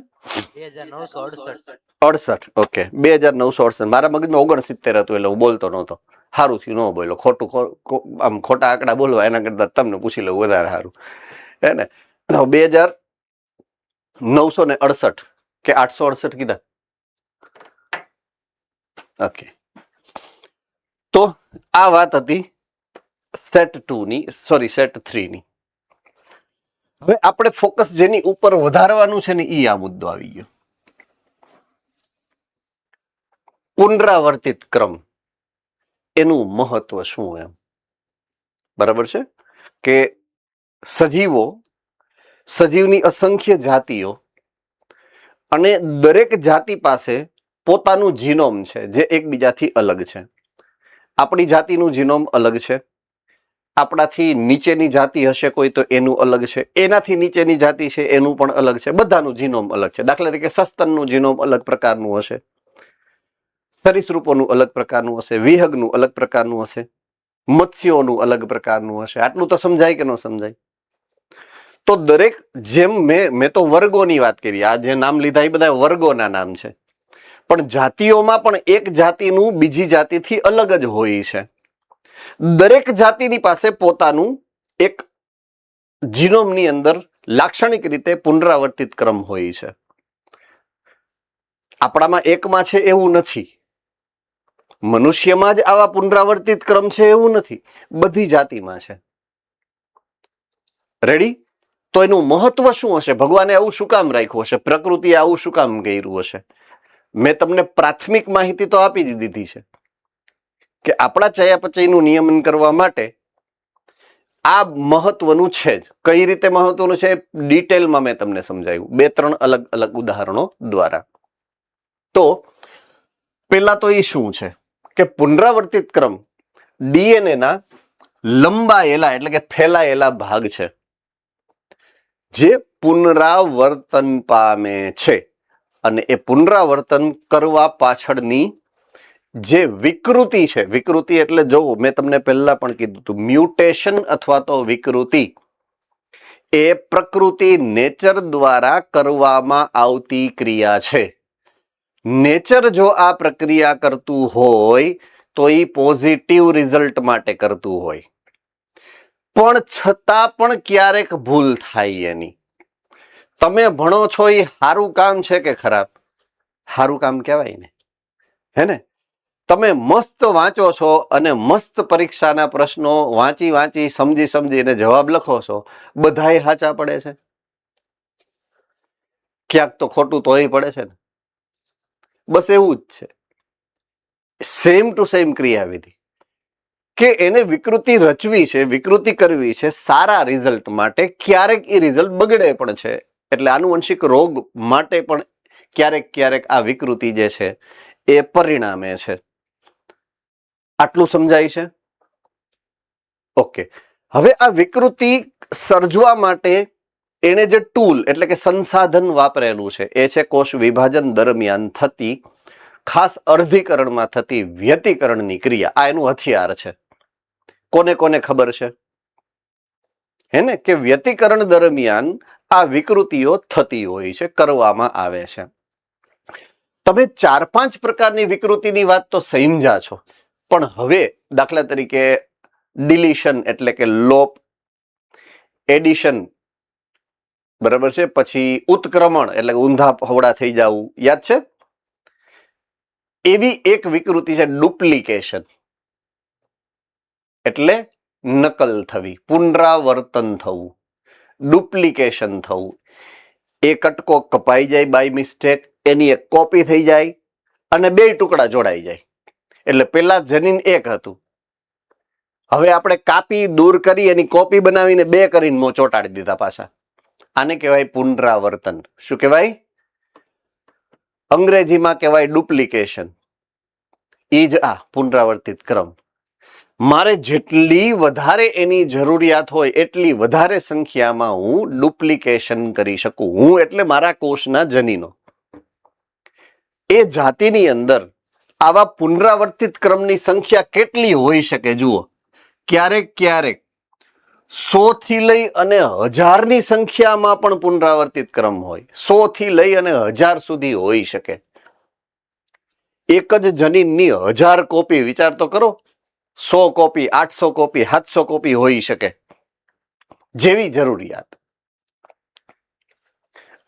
68. ઓકે, 2968. મારા મગજમાં 69 હતું એટલે હું બોલતો નહોતો. સારું થયું ન બોલ્યો, આમ ખોટા આંકડા બોલવા એના કરતા તમને પૂછી લઉં વધારે સારું, હે ને? 2968 કે 868 કીધા? ઓકે, તો આ વાત હતી સેટ 2 ની, સોરી સેટ 3 ની. હવે આપણે ફોકસ જેની ઉપર વધારવાનું છે ને ઈ આ મુદ્દો આવી ગયો, પુનરાવર્તિત ક્રમ. એનું મહત્વ શું એમ, બરાબર છે? કે સજીવની અસંખ્ય જાતિઓ અને દરેક જાતિ પાસે પોતાનું જીનોમ છે જે એકબીજાથી અલગ છે. આપણી જાતિનું જીનોમ અલગ છે, આપણાથી નીચેની જાતિ હશે કોઈ તો એનું અલગ છે, એનાથી નીચેની જાતિ છે એનું પણ અલગ છે, બધાનું જીનોમ અલગ છે. દાખલા તરીકે સસ્તનનું જીનોમ અલગ પ્રકારનું હશે, સરીસૃપોનું અલગ પ્રકારનું હશે, વિહગનું અલગ પ્રકારનું હશે, મત્સ્યોનું અલગ પ્રકારનું હશે. આટલું તો સમજાય કે ન સમજાય? તો દરેક, જેમ મેં તો વર્ગોની વાત કરી, આ જે નામ લીધા એ બધા વર્ગોના નામ છે, પણ જાતિઓમાં પણ એક જાતિનું બીજી જાતિથી અલગ જ હોય છે. દરેક જાતિની પાસે પોતાનું એક જીનોમની અંદર લાક્ષણિક રીતે પુનરાવર્તિત ક્રમ હોય છે. આપણામાં એકમાં છે એવું નથી, મનુષ્યમાં જ આવા પુનરાવર્તિત ક્રમ છે એવું નથી, બધી જાતિમાં છે. રેડી? તો એનું મહત્વ શું હશે? ભગવાને આવું શું કામ રાખ્યું હશે? પ્રકૃતિએ આવું શું કામ કર્યું હશે? મેં તમને પ્રાથમિક માહિતી તો આપી જ દીધી છે કે આપણા ચયાપચયનું નિયમન કરવા માટે આ મહત્વનું છે જ. કઈ રીતે મહત્વનું છે ડિટેલમાં મેં તમને સમજાવ્યું 2-3 અલગ અલગ ઉદાહરણો દ્વારા. તો પેલા તો એ શું છે કે પુનરાવર્તિત ક્રમ ડીએનએ ના લંબાયેલા એટલે કે ફેલાયેલા ભાગ છે જે પુનરાવર્તન પામે છે, અને એ પુનરાવર્તન કરવા પાછળની જે વિકૃતિ છે, વિકૃતિ એટલે જો મેં તમને પહેલા પણ કીધું હતું, મ્યુટેશન અથવા તો વિકૃતિ એ પ્રકૃતિ નેચર દ્વારા કરવામાં આવતી ક્રિયા છે. નેચર જો આ પ્રક્રિયા કરતું હોય તો એ પોઝિટિવ રિઝલ્ટ માટે કરતું હોય, પણ છતાં પણ ક્યારેક ભૂલ થાય એની. તમે ભણો છો એ સારું કામ છે કે ખરાબ? સારું કામ કહેવાય ને, હે ને? તમે મસ્ત વાંચો છો અને મસ્ત પરીક્ષાના પ્રશ્નો વાંચી સમજીને જવાબ લખો છો, બધાય સાચા પડે છે? ક્યાંક તો ખોટું તોય પડે છે ને. બસ એવું જ છે, સેમ ટુ સેમ ક્રિયાવિધિ કે એને વિકૃતિ રચવી છે, વિકૃતિ કરવી છે સારા રિઝલ્ટ માટે. ક્યારેક એ રિઝલ્ટ બગડે પણ છે, એટલે આનુવંશિક રોગ માટે પણ ક્યારેક આ વિકૃતિ જે છે એ પરિણામે છે. આટલું સમજાય છે? ઓકે, હવે આ વિકૃતિ સર્જવા માટે એને જે ટૂલ એટલે કે સંસાધન વાપરેલું છે એ છે કોષ વિભાજન દરમિયાન થતી, ખાસ અર્ધીકરણમાં થતી વ્યતિકરણની ક્રિયા. આ એનું હથિયાર છે. કોને કોને ખબર છે? હે ને, કે વ્યતિકરણ દરમિયાન આ વિકૃતિઓ થતી હોય છે, કરવામાં આવે છે. તમે 4-5 પ્રકારની વિકૃતિની વાત તો સમજ્યા છો, પણ હવે દાખલા તરીકે ડિલીશન એટલે કે લોપ, એડિશન, બરાબર છે, પછી ઉત્ક્રમણ એટલે ઊંધા હવડા થઈ જવું, યાદ છે? એવી એક વિકૃતિ છે ડુપ્લિકેશન, એટલે નકલ થવી, પુનરાવર્તન થવું, ડુપ્લિકેશન થવું. એ કટકો કપાઈ જાય બાય મિસ્ટેક, એની એક કોપી થઈ જાય અને 2 ટુકડા જોડાઈ જાય. એટલે પેલા જનીન એક હતું, હવે આપણે કાપી દૂર કરી એની કોપી બનાવીને 2 કરીને ચોંટાડી દીધા પાછા. આને કહેવાય પુનરાવર્તન. શું કહેવાય? અંગ્રેજીમાં કહેવાય ડુપ્લિકેશન. એ જ આ પુનરાવર્તિત ક્રમ. મારે જેટલી વધારે એની જરૂરિયાત હોય એટલી વધારે સંખ્યામાં હું ડુપ્લિકેશન કરી શકું. હું એટલે મારા કોષના જનીનો. એ જાતિની અંદર આવા પુનરાવર્તિત ક્રમની સંખ્યા કેટલી હોઈ શકે? જુઓ, ક્યારેક ક્યારેક 100 થી લઈ અને 1000 ની સંખ્યામાં પણ પુનરાવર્તિત ક્રમ હોય. 100 થી લઈ અને 1000 સુધી હોઈ શકે. એક જ જનીનની 1000 કોપી, વિચાર તો કરો. 100 કોપી, 800 કોપી, 700 કોપી હોઈ શકે, જેવી જરૂરિયાત.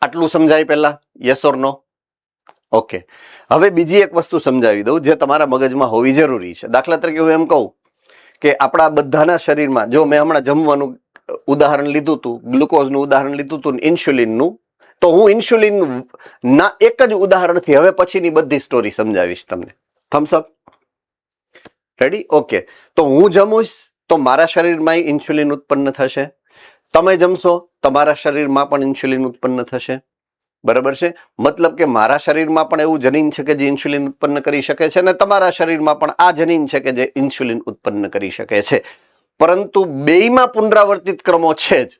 આટલું સમજાય પહેલા? Yes or no? ઓકે. હવે બીજી એક વસ્તુ સમજાવી દઉં જે તમારા મગજમાં હોવી જરૂરી છે. દાખલા તરીકે હું એમ કહું કે આપણા બધાના શરીરમાં, જો મેં હમણાં જમવાનું ઉદાહરણ લીધું હતું, ગ્લુકોઝનું ઉદાહરણ લીધું હતું, ઇન્સ્યુલિનનું, તો હું ઇન્સ્યુલિન ના એક જ ઉદાહરણથી હવે પછીની બધી સ્ટોરી સમજાવીશ તમને. થમ્સ અપ. રેડી? ઓકે. તો હું જમું તો મારા શરીરમાં ઇન્સ્યુલિન ઉત્પન્ન થશે. તમે જમશો તમારા શરીરમાં પણ ઇન્સ્યુલિન ઉત્પન્ન થશે. બરાબર છે? મતલબ કે મારા શરીરમાં પણ એવું જનીન છે કે જે ઇન્સ્યુલિન ઉત્પન્ન કરી શકે છે, અને તમારા શરીરમાં પણ આ જનીન છે કે જે ઇન્સ્યુલિન ઉત્પન્ન કરી શકે છે. પરંતુ બેયમાં પુનરાવર્તિત ક્રમો છે જ.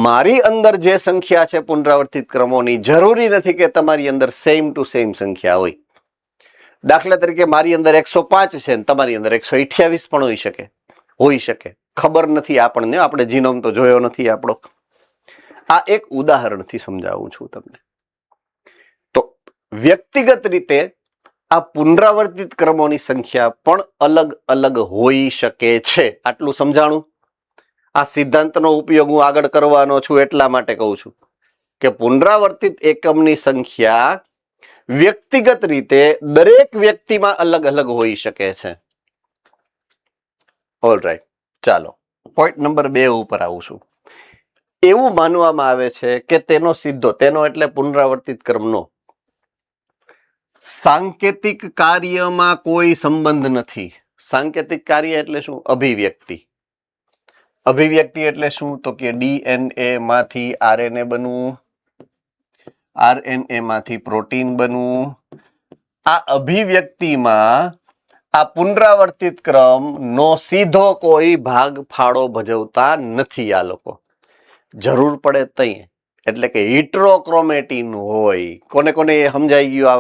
મારી અંદર જે સંખ્યા છે પુનરાવર્તિત ક્રમોની, જરૂરી નથી કે તમારી અંદર સેમ ટુ સેમ સંખ્યા હોય. દાખલા તરીકે મારી અંદર 105 છે ને તમારી અંદર 128 પણ હોઈ શકે. ખબર નથી આપણને, આપણે જીનોમ તો જોયો નથી આપણો. આ એક ઉદાહરણથી સમજાવું છું તમને. તો વ્યક્તિગત રીતે આ પુનરાવર્તિત ક્રમોની સંખ્યા પણ અલગ અલગ હોઈ શકે છે. આટલું સમજાણું? આ સિદ્ધાંતનો ઉપયોગ હું આગળ કરવાનો છું એટલા માટે કહું છું કે પુનરાવર્તિત એકમની સંખ્યા વ્યક્તિગત રીતે દરેક વ્યક્તિમાં અલગ અલગ હોઈ શકે છે. ઓલરાઈટ, ચાલો પોઈન્ટ નંબર 2 ઉપર આવું છું. એવું માનવામાં આવે છે કે તેનો એટલે પુનરાવર્તિત ક્રમનો સાંકેતિક કાર્યમાં કોઈ સંબંધ નથી. સાંકેતિક કાર્ય એટલે શું? અભિવ્યક્તિ. અભિવ્યક્તિ એટલે શું? તો કે ડીએનએ માંથી આરએનએ બનવું, આરએનએ માંથી પ્રોટીન બનવું. આ અભિવ્યક્તિમાં આ પુનરાવર્તિત ક્રમ નો સીધો કોઈ ભાગ ફાળો ભજવતા નથી આ લોકો. જરૂર પડે તઈ, એટલે કે હિટ્રોક્રોમેટિન હોય. કોને કોને એ સમજાઈ ગયું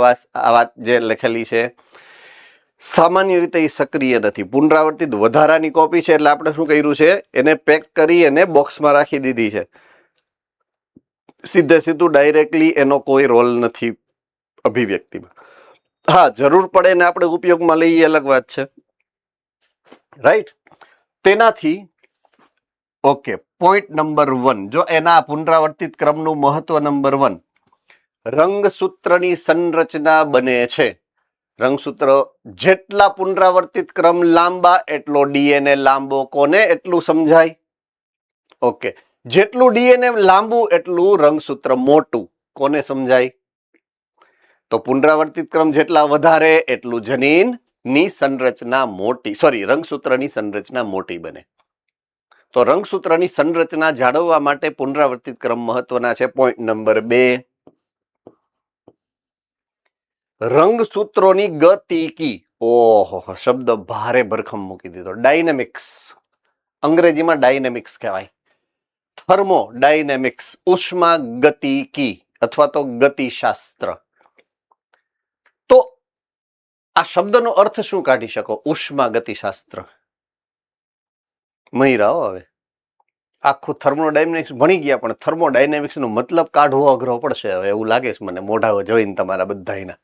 આ વાત જે લખેલી છે? સામાન્ય રીતે એ સક્રિય નથી. પુનરાવર્તિત વધારાની કોપી છે એટલે આપણે શું કર્યું છે? એને પેક કરી અને બોક્સમાં રાખી દીધી છે. સીધું ડાયરેક્ટલી એનો કોઈ રોલ નથી અભિવ્યક્તિમાં. હા, જરૂર પડે ને આપણે ઉપયોગમાં લઈએ અલગ વાત છે. રાઈટ? તેનાથી ઓકે, પોઈન્ટ નંબર 1, જો એના પુનરાવર્તિત ક્રમનું મહત્વ નંબર 1, રંગસૂત્રની સંરચના બને છે. રંગસૂત્ર જેટલા પુનરાવર્તિત ક્રમ લાંબા એટલો ડીએનએ લાંબો. કોને એટલું સમજાય? ઓકે, જેટલું ડીએનએ લાંબુ એટલું રંગસૂત્ર મોટું. કોને સમજાય? તો પુનરાવર્તિત ક્રમ જેટલા વધારે એટલું જનીનની સંરચના મોટી, રંગસૂત્રની સંરચના મોટી બને. તો રંગસૂત્રની સંરચના જાળવવા માટે પુનરાવર્તિત ક્રમ મહત્વના છે. Point number 2, રંગસૂત્રોની ગતિકી. ઓહો, શબ્દ ભારે ભરખમ મૂકી દીધો. ડાયનેમિક્સ, અંગ્રેજીમાં ડાયનેમિક્સ કહેવાય. થર્મોડાયનેમિક્સ, ઉષ્મા ગતિકી અથવા તો ગતિશાસ્ત્ર. તો આ શબ્દનો અર્થ શું કાઢી શકો? ઉષ્મા ગતિશાસ્ત્ર. મહિરાઓ, હવે આખું થર્મોડાયનેમિક્સ ભણી ગયા પણ થર્મોડાયનેમિક્સ નો મતલબ કાઢવો અઘરો પડશે હવે, એવું લાગે છે મને મોઢા જોઈને તમારા બધાના.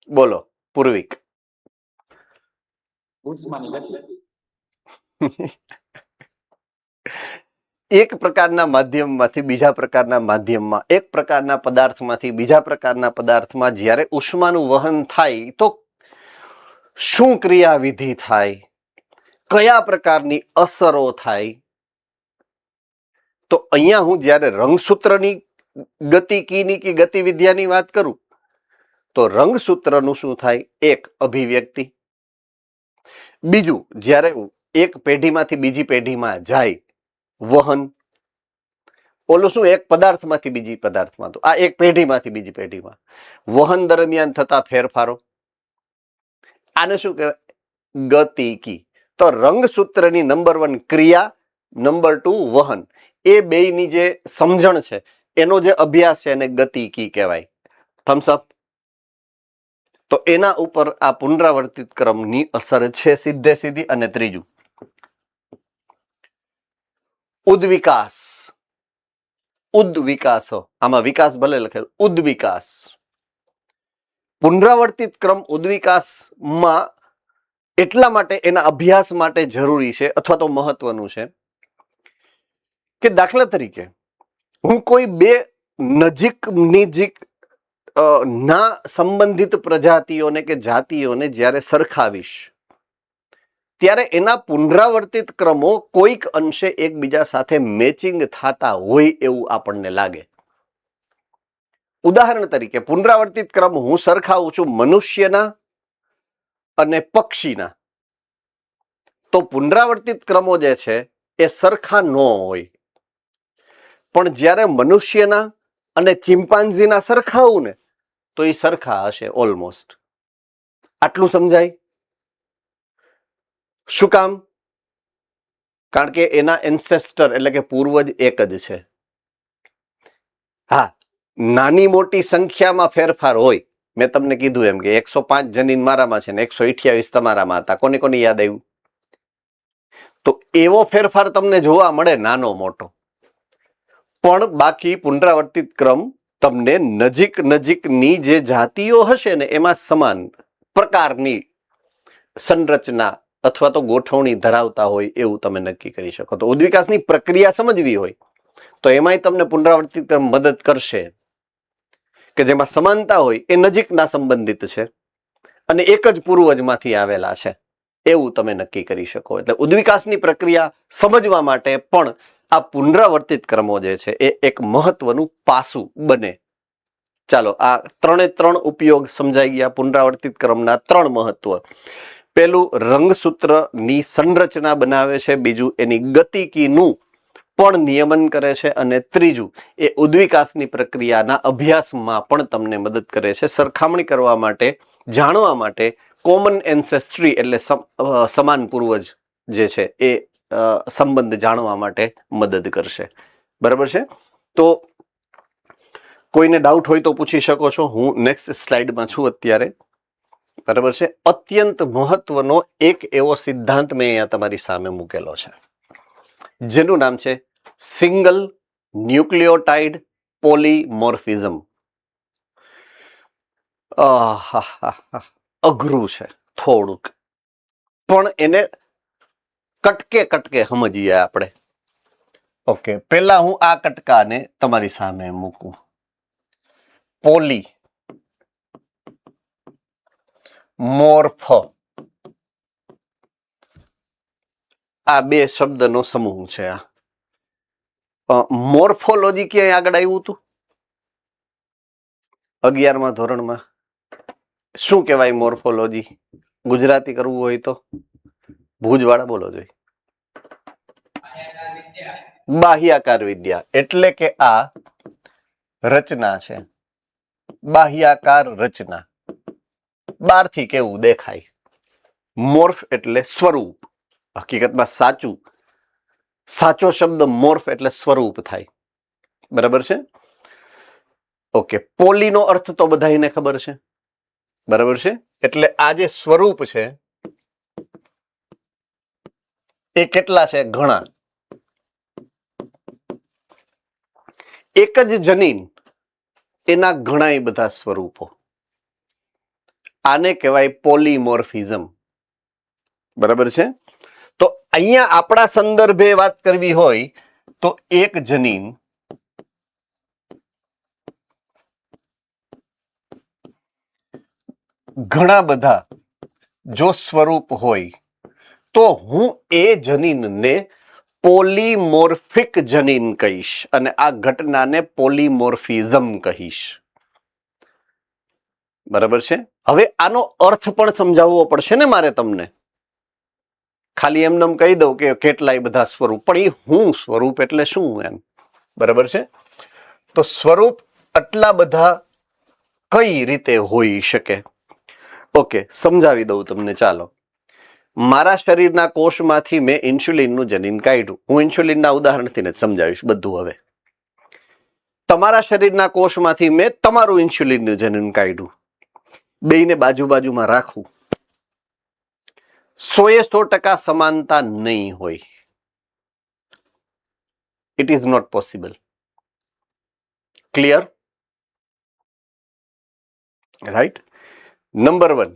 બોલો પૂર્વિક. ઉષ્માની ગતિ. એક પ્રકારના માધ્યમમાંથી બીજા પ્રકારના માધ્યમમાં, એક પ્રકારના પદાર્થમાંથી બીજા પ્રકારના પદાર્થમાં જ્યારે ઉષ્માનું વહન થાય તો શું ક્રિયાવિધિ થાય, કયા પ્રકારની અસરો થાય? તો અહીંયા હું જ્યારે રંગસૂત્રની ગતિકીની કે ગતિવિદ્યાની વાત કરું તો રંગસૂત્રનું શું થાય? એક, અભિવ્યક્તિ. બીજું, જ્યારે એક પેઢીમાંથી બીજી પેઢીમાં જાય, વહન. ઓલું શું? એક પદાર્થમાંથી બીજી પદાર્થમાં, તો આ એક પેઢીમાંથી બીજી પેઢીમાં વહન દરમિયાન થતા ફેરફારો. આને શું કહેવાય? ગતિકી. તો રંગસૂત્રની નંબર 1 ક્રિયા, નંબર 2 વહન, એ બેયની જે સમજણ છે એનો જે અભ્યાસ છે એને ગતિકી કહેવાય. થમ્સ અપ. તો એના ઉપર આ પુનરાવર્તિત ક્રમની અસર છે સીધે સીધી. અને ત્રીજું ઉદ્વિકાસ. ઉદ્વિકાસ, આમાં વિકાસ ભલે લખેલું, ઉદ્વિકાસ. પુનરાવર્તિત ક્રમ ઉદ્વિકાસમાં એટલા માટે એના અભ્યાસ માટે જરૂરી છે અથવા તો મહત્વનું છે કે દાખલા તરીકે હું કોઈ બે નજીક ના સંબંધિત પ્રજાતિઓને કે જાતિઓને જ્યારે સરખાવીશ ત્યારે એના પુનરાવર્તિત ક્રમો કોઈક અંશે એકબીજા સાથે મેચિંગ થતા હોય એવું આપણને લાગે. ઉદાહરણ તરીકે પુનરાવર્તિત ક્રમ હું સરખાવું છું મનુષ્યના અને પક્ષીના, તો પુનરાવર્તિત ક્રમો જે છે એ સરખા ન હોય. પણ જ્યારે મનુષ્યના અને ચિમ્પાન્ઝીના સરખાવું ને તો એ સરખા હશે ઓલમોસ્ટ. આટલું સમજાય? શું કામ? કારણ કે એના એન્સેસ્ટર એટલે કે પૂર્વજ એક જ છે. હા, નાની મોટી સંખ્યામાં ફેરફાર હોય. મેં તમને કીધું એમ કે 105 જનીન મારામાં છે ને 128 તમારામાં હતા. કોને કોને યાદ આવ્યું? તો એવો ફેરફાર તમને જોવા મળે નાનો મોટો. પણ બાકી પુનરાવર્તિત ક્રમ તમને નજીકની જે જાતિઓ હશે ને એમાં સમાન પ્રકારની સંરચના અથવા તો ગોઠવણી ધરાવતા હોય એવું તમે નક્કી કરી શકો. તો ઉદ્વિકાસની પ્રક્રિયા સમજવી હોય તો એમાંય તમને પુનરાવર્તિત ક્રમ મદદ કરશે કે જેમાં સમાનતા હોય એ નજીકના સંબંધિત છે અને એક જ પૂર્વજમાંથી આવેલા છે એવું તમે નક્કી કરી શકો. એટલે ઉદ્વિકાસની પ્રક્રિયા સમજવા માટે પણ આ પુનરાવર્તિત ક્રમો જે છે એ એક મહત્વનું પાસું બને. ચાલો, આ ત્રણે ત્રણ ઉપયોગ સમજાઈ ગયા પુનરાવર્તિત ક્રમના. ત્રણ મહત્વ. પેલું રંગસૂત્રની સંરચના બનાવે છે, બીજું એની ગતિકીનું પણ નિયમન કરે છે અને ત્રીજું એ ઉદ્વિકાસની પ્રક્રિયાના અભ્યાસમાં પણ તમને મદદ કરે છે. સરખામણી કરવા માટે, જાણવા માટે કોમન એન્સેસ્ટ્રી એટલે સમાન પૂર્વજ જે છે એ સંબંધ જાણવા માટે મદદ કરશે. બરાબર છે? તો કોઈને ડાઉટ હોય તો પૂછી શકો છો. હું નેક્સ્ટ સ્લાઇડમાં છું અત્યારે. બરાબર છે? અત્યંત મહત્વનો એક એવો સિદ્ધાંત મેં અહીંયા તમારી સામે મૂકેલો છે જેનું નામ છે સિંગલ ન્યુક્લિયોટાઇડ પોલીમોર્ફિઝમ. અઘરું છે થોડુંક, પણ એને કટકે સમજીએ આપણે. ઓકે, પહેલા હું આ કટકાને તમારી સામે મૂકું. પોલી મોર્ફ, આ બે શબ્દનો સમૂહ છે. આ મોર્ફોલોજી ક્યાંય આગળ આવ્યું હતું 11મા ધોરણમાં? શું કહેવાય મોર્ફોલોજી? ગુજરાતી કરવું હોય તો ભુજવાળા બોલો જોઈએ. બાહ્યાકાર વિદ્યા. એટલે કે આ રચના છે, બાહ્યાકાર રચના, બહારથી કેવું દેખાય. મોર્ફ એટલે સ્વરૂપ. હકીકતમાં સાચો શબ્દ મોર્ફ એટલે સ્વરૂપ થાય. બરાબર છે? ઓકે, પોલીનો અર્થ તો બધાને ખબર છે. બરાબર છે? એટલે આ જે સ્વરૂપ છે એ કેટલા છે? ઘણા. એક જ જનીન એના ઘણા બધા સ્વરૂપો. આને કહેવાય પોલીમોર્ફિઝમ. બરાબર છે? તો અહીંયા આપણા સંદર્ભે વાત કરવી હોય તો એક જનીન ઘણા બધા જો સ્વરૂપ હોય તો હું એ જનીનને પોલીમોર્ફિક જનીન કહીશ અને આ ઘટનાને પોલીમોર્ફિઝમ કહીશ. બરાબર છે? હવે આનો અર્થ પણ સમજાવવો પડશે ને મારે તમને. ખાલી એમને કહી દઉં કે કેટલાય બધા સ્વરૂપ, પણ એ હું સ્વરૂપ એટલે શું એમ. બરાબર છે? તો સ્વરૂપ આટલા બધા કઈ રીતે હોઈ શકે? ઓકે, સમજાવી દઉં તમને. ચાલો, મારા શરીરના કોષમાંથી મેં ઇન્સ્યુલિનનું જનીન કાઢ્યું. હું ઇન્સ્યુલિનના ઉદાહરણથી જ સમજાવીશ બધું. હવે તમારા શરીરના કોષમાંથી મેં તમારું ઇન્સ્યુલિનનું જનીન કાઢ્યું. બેયને બાજુ બાજુમાં રાખવું, 100% સમાનતા નહીં હોય. It is not possible. Clear? Right. Number 1,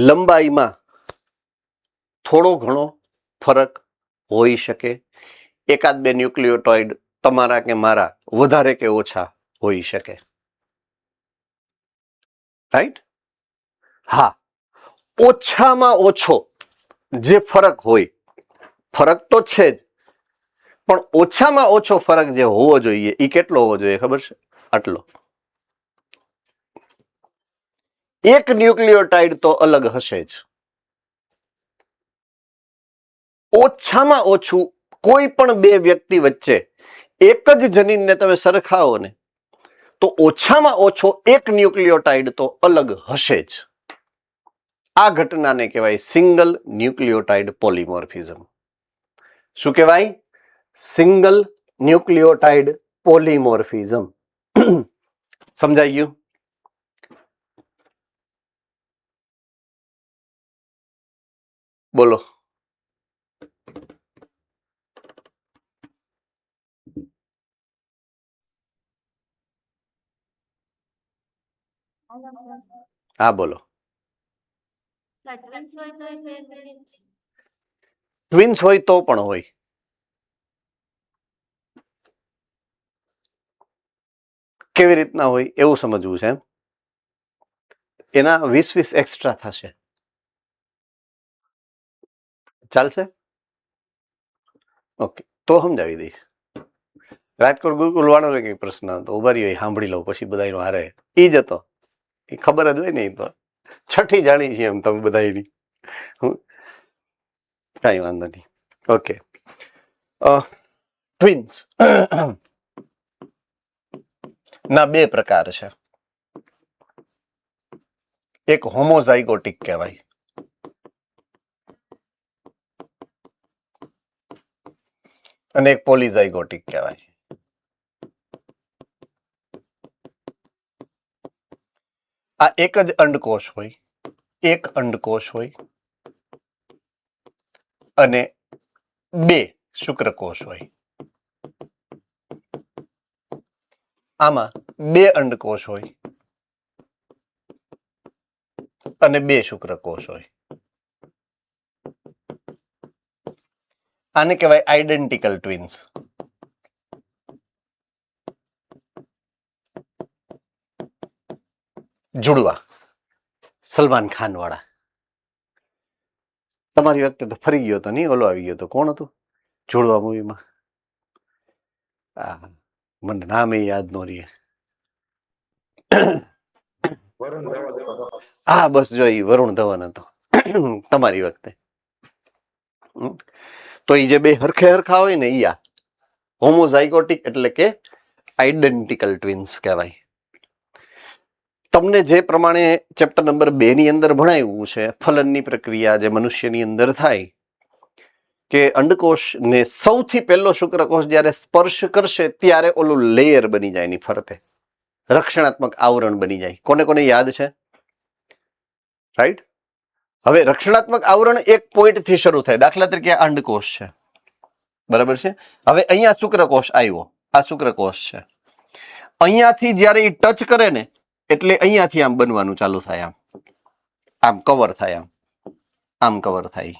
લંબાઈમાં થોડો ઘણો ફરક હોઈ શકે. એકાદ બે ન્યુક્લિયોટાઇડ તમારા કે મારા વધારે કે ઓછા હોઈ શકે. રાઈટ? હા, ઓછામાં ઓછો જે ફરક હોય, ફરક તો છે જ, પણ ઓછામાં ઓછો ફરક જે હોવો જોઈએ એ કેટલો હોવો જોઈએ ખબર છે? આટલો. એક ન્યુક્લિયોટાઇડ તો અલગ હશે જ. ઓછામાં ઓછું કોઈ પણ બે વ્યક્તિ વચ્ચે એક જ જનીનને તમે સરખાવો ને તો ઓછામાં ઓછો એક ન્યુક્લિયોટાઇડ તો અલગ હશે જ. આ ઘટનાને કહેવાય સિંગલ ન્યુક્લિયોટાઇડ પોલિમોર્ફિઝમ. શું કહેવાય? Single nucleotide polymorphism. સમજાઈ ગયું? બોલો. હા બોલો. ટ્વિન્સ હોય તો પણ હોય. કેવી રીતના હોય એવું સમજવું છે એમ? એના 20 એક્સ્ટ્રા થશે. ચાલશે? ઓકે, તો સમજાવી દઈશ. રાજકોટ ગુરુકુલ વાળો કઈ પ્રશ્ન હતો, ઉભા રહ્યો સાંભળી લઉં પછી બધાનો હારે. ઈ જ હતો, એ ખબર જ હોય ને. એ તો છઠ્ઠી જાણી છે એમ તમે બધાની. કઈ વાંધો નહીં. ઓકે, ટ્વિન્સ ના બે પ્રકાર છે. એક હોમોઝાઇગોટિક કહેવાય અને એક પોલીઝાઇગોટિક કહેવાય. આ એક જ અંડકોષ હોય, એક અંડકોષ હોય અને બે શુક્રકોષ હોય. આમાં બે અંડકોષ હોય અને બે શુક્રકોષ હોય. આને કહેવાય આઈડેન્ટિકલ ટ્વિન્સ. જુડવા. સલમાન ખાન વાળા. તમારી વખતે તો ફરી ગયો હતો નહીં? ઓલો આવી ગયો હતો, કોણ હતું જુડવા મૂવીમાં? મને નામ એ યાદ ન રહે. હા બસ જો એ વરુણ ધવન હતો તમારી વખતે. તો એ જે બે હરખે હરખા હોય ને ઈ આ હોમોઝાઇગોટિક એટલે કે આઈડેન્ટિકલ ટ્વિન્સ કહેવાય. તમને જે પ્રમાણે ચેપ્ટર નંબર 2 ની અંદર ભણાવ્યું છે, ફલનની પ્રક્રિયા જે મનુષ્યની અંદર થાય કે અંડકોષને સૌથી પહેલો શુક્રકોષ જ્યારે સ્પર્શ કરશે ત્યારે ઓલું લેયર બની જાય એની ફરતે, રક્ષણાત્મક આવરણ બની જાય. કોને કોને યાદ છે? રાઈટ. હવે રક્ષણાત્મક આવરણ એક પોઈન્ટ થી શરૂ થાય. દાખલા તરીકે અંડકોષ છે, બરાબર છે. હવે અહીંયા શુક્રકોષ આવ્યો, આ શુક્રકોષ છે. અહીંયાથી જ્યારે એ ટચ કરે ને એટલે અહીંયાથી આમ બનવાનું ચાલુ થાય, આમ કવર થાય, આમ કવર થાય,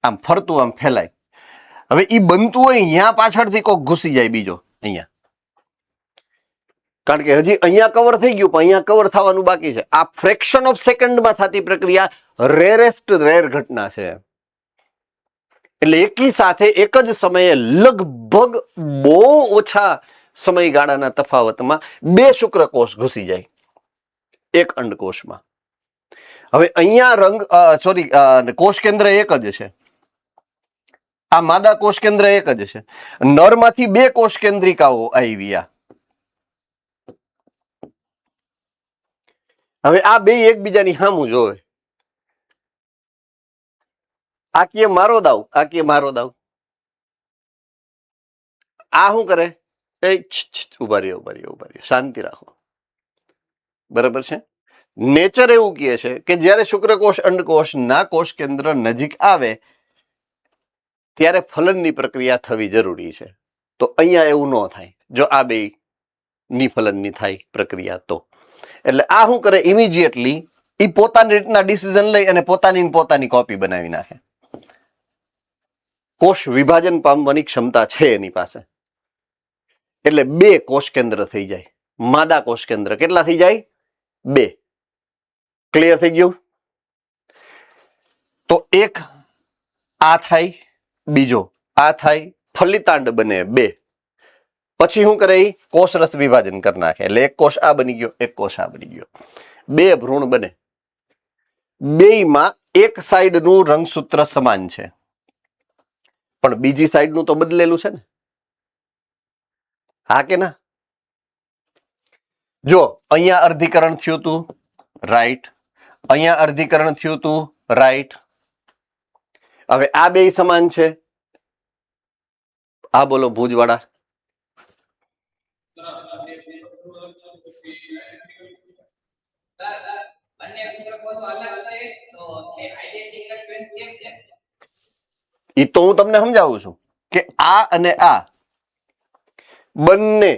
આમ ફરતું આમ ફેલાય. હવે ઈ બનતું હોય અહીંયા પાછળથી કોક ઘૂસી જાય બીજો અહીંયા, કારણ કે હજી અહીંયા કવર થઈ ગયું પણ અહીંયા કવર થવાનું બાકી છે. આ ફ્રેક્શન ઓફ સેકન્ડમાં થતી પ્રક્રિયા રેરેસ્ટ રેર ઘટના છે. એટલે એકી સાથે એક જ સમયે લગભગ બહુ ઓછા સમયગાળાના તફાવતમાં બે શુક્રકોષ ઘૂસી જાય એક અંડકોષમાં. હવે અહીંયા કોષ કેન્દ્ર એક જ છે. આ માદા કોષ કેન્દ્ર એક જ છે. નરમાંથી બે કોષ કેન્દ્રિકાઓ આવ્યા. હવે આ બે એકબીજાની સામું જોવે. આ કે મારો દાવ, આ કે મારો દાવ. આ શું કરે? ઉભા રહ્યો, શાંતિ રાખો. બરાબર છે. નેચર એવું કહે છે કે જ્યારે શુક્રકોષ અંડકોષના કોષ કેન્દ્ર નજીક આવે ત્યારે ફલનની પ્રક્રિયા થવી જરૂરી છે. તો અહીંયા એવું ન થાય જો આ બે નિફલનની થાય પ્રક્રિયા તો. એટલે આ શું કરે, ઇમિજિએટલી એ પોતાની રીતના ડિસિઝન લઈ અને પોતાની કોપી બનાવી નાખે. કોષ વિભાજન પામવાની ક્ષમતા છે એની પાસે. એટલે 2 કોષ કેન્દ્ર થઈ જાય. માદા કોષ કેન્દ્ર કેટલા થઈ જાય? 2. ક્લિયર થઈ ગયું? તો એક આ થાય, બીજો આ થાય, ફલિતાંડ બને 2. પછી શું કરે, કોષરસ વિભાજન કરી નાખે. એટલે એક કોષ આ બની ગયો, એક કોષ આ બની ગયો. 2 ભ્રૂણ બને. 2માં એક સાઈડનું રંગસૂત્ર સમાન છે પણ બીજી સાઈડનું તો બદલેલું છે ને. હા કે ના? જો અહીંયા અર્ધીકરણ થયું હતું, રાઈટ. અહીંયા અર્ધીકરણ થયું હતું, રાઈટ. હવે આ બે સમાન છે. આ બોલો ભુજવાળા. એ તો હું તમને સમજાવું છું કે આ અને આ બંને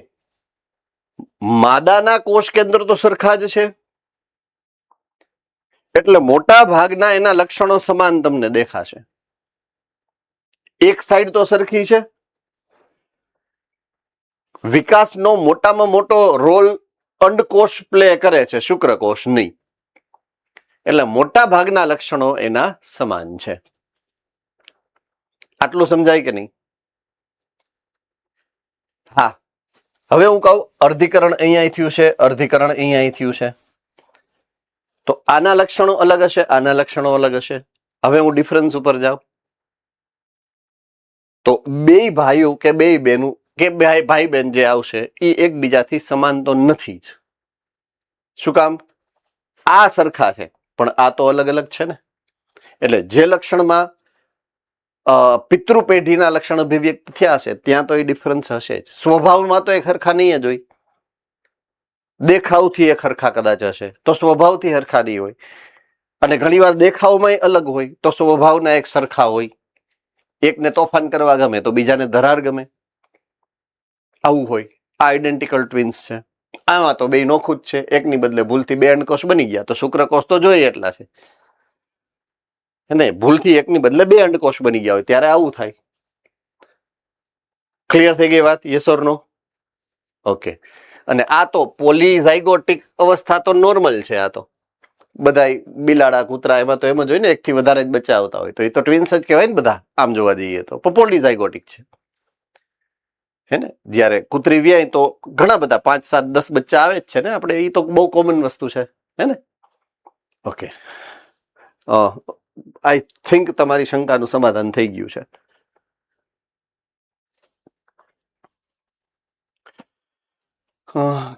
માદાના કોષ કેન્દ્ર તો સરખા જ છે એટલે મોટા ભાગના એના લક્ષણો સમાન તમને દેખાશે. એક સાઈડ તો સરખી છે. વિકાસનો મોટામાં મોટો રોલ અંડકોષ પ્લે કરે છે, શુક્રકોષ નહીં. એટલે મોટા ભાગના લક્ષણો એના સમાન છે. આટલું સમજાય કે નહીં? હા. હવે હું કહું અર્ધીકરણ અહીંયા થયું છે, અર્ધીકરણ અહીંયા થયું છે, તો આના લક્ષણો અલગ હશે, આના લક્ષણો અલગ હશે. હવે હું ડિફરન્સ ઉપર જાઉં તો બે ભાઈઓ કે બે બહેનો કે ભાઈ બહેન જે આવશે એ એકબીજાથી સમાન તો નથી જ. શું કામ? આ સરખા છે પણ આ તો અલગ અલગ છે ને. એટલે જે લક્ષણમાં પિતૃ પેઢીના લક્ષણ અભિવ્યક્ત થયા છે ત્યાં તો એ ડિફરન્સ હશે જ. સ્વભાવમાં તો એ હરખા નહીં જ હોય. દેખાવથી એ હરખા કદાચ હશે તો સ્વભાવથી હરખા નહીં હોય. અને ઘણીવાર દેખાવમાં અલગ હોય તો સ્વભાવના એક સરખા હોય. એકને તોફાન કરવા ગમે તો બીજાને ધરાર ગમે, આવું હોય. આ આઈડેન્ટિકલ ટ્વિન્સ છે. આમાં તો બે નોખું જ છે. એકની બદલે ભૂલથી 2 અંડકોષ બની ગયા તો શુક્રકોષ તો જોઈએ એટલા છે અને ભૂલથી એકની બદલે 2 અંડકોષ બની ગયા હોય ત્યારે આવું થાય. ક્લિયર થઈ ગઈ વાત? Yes or no? ઓકે. અને આ તો પોલીઝાઇગોટિક અવસ્થા તો નોર્મલ છે. આ તો બધાય બિલાડા કૂતરા એમાં તો એમ જ હોય ને, એકથી વધારે જ બચ્ચા આવતા હોય તો એ તો ટ્વિન્સ જ કહેવાય ને બધા આમ જોવા જઈએ તો. પોલીઝાઇગોટિક છે હે ને. જ્યારે કૂતરી વ્યાય તો ઘણા બધા 5, 7, 10 બચ્ચા આવે જ છે ને. આપણે એ તો બહુ કોમન વસ્તુ છે હે ને. ઓકે. આઈ થિંક તમારી શંકાનું સમાધાન થઈ ગયું છે.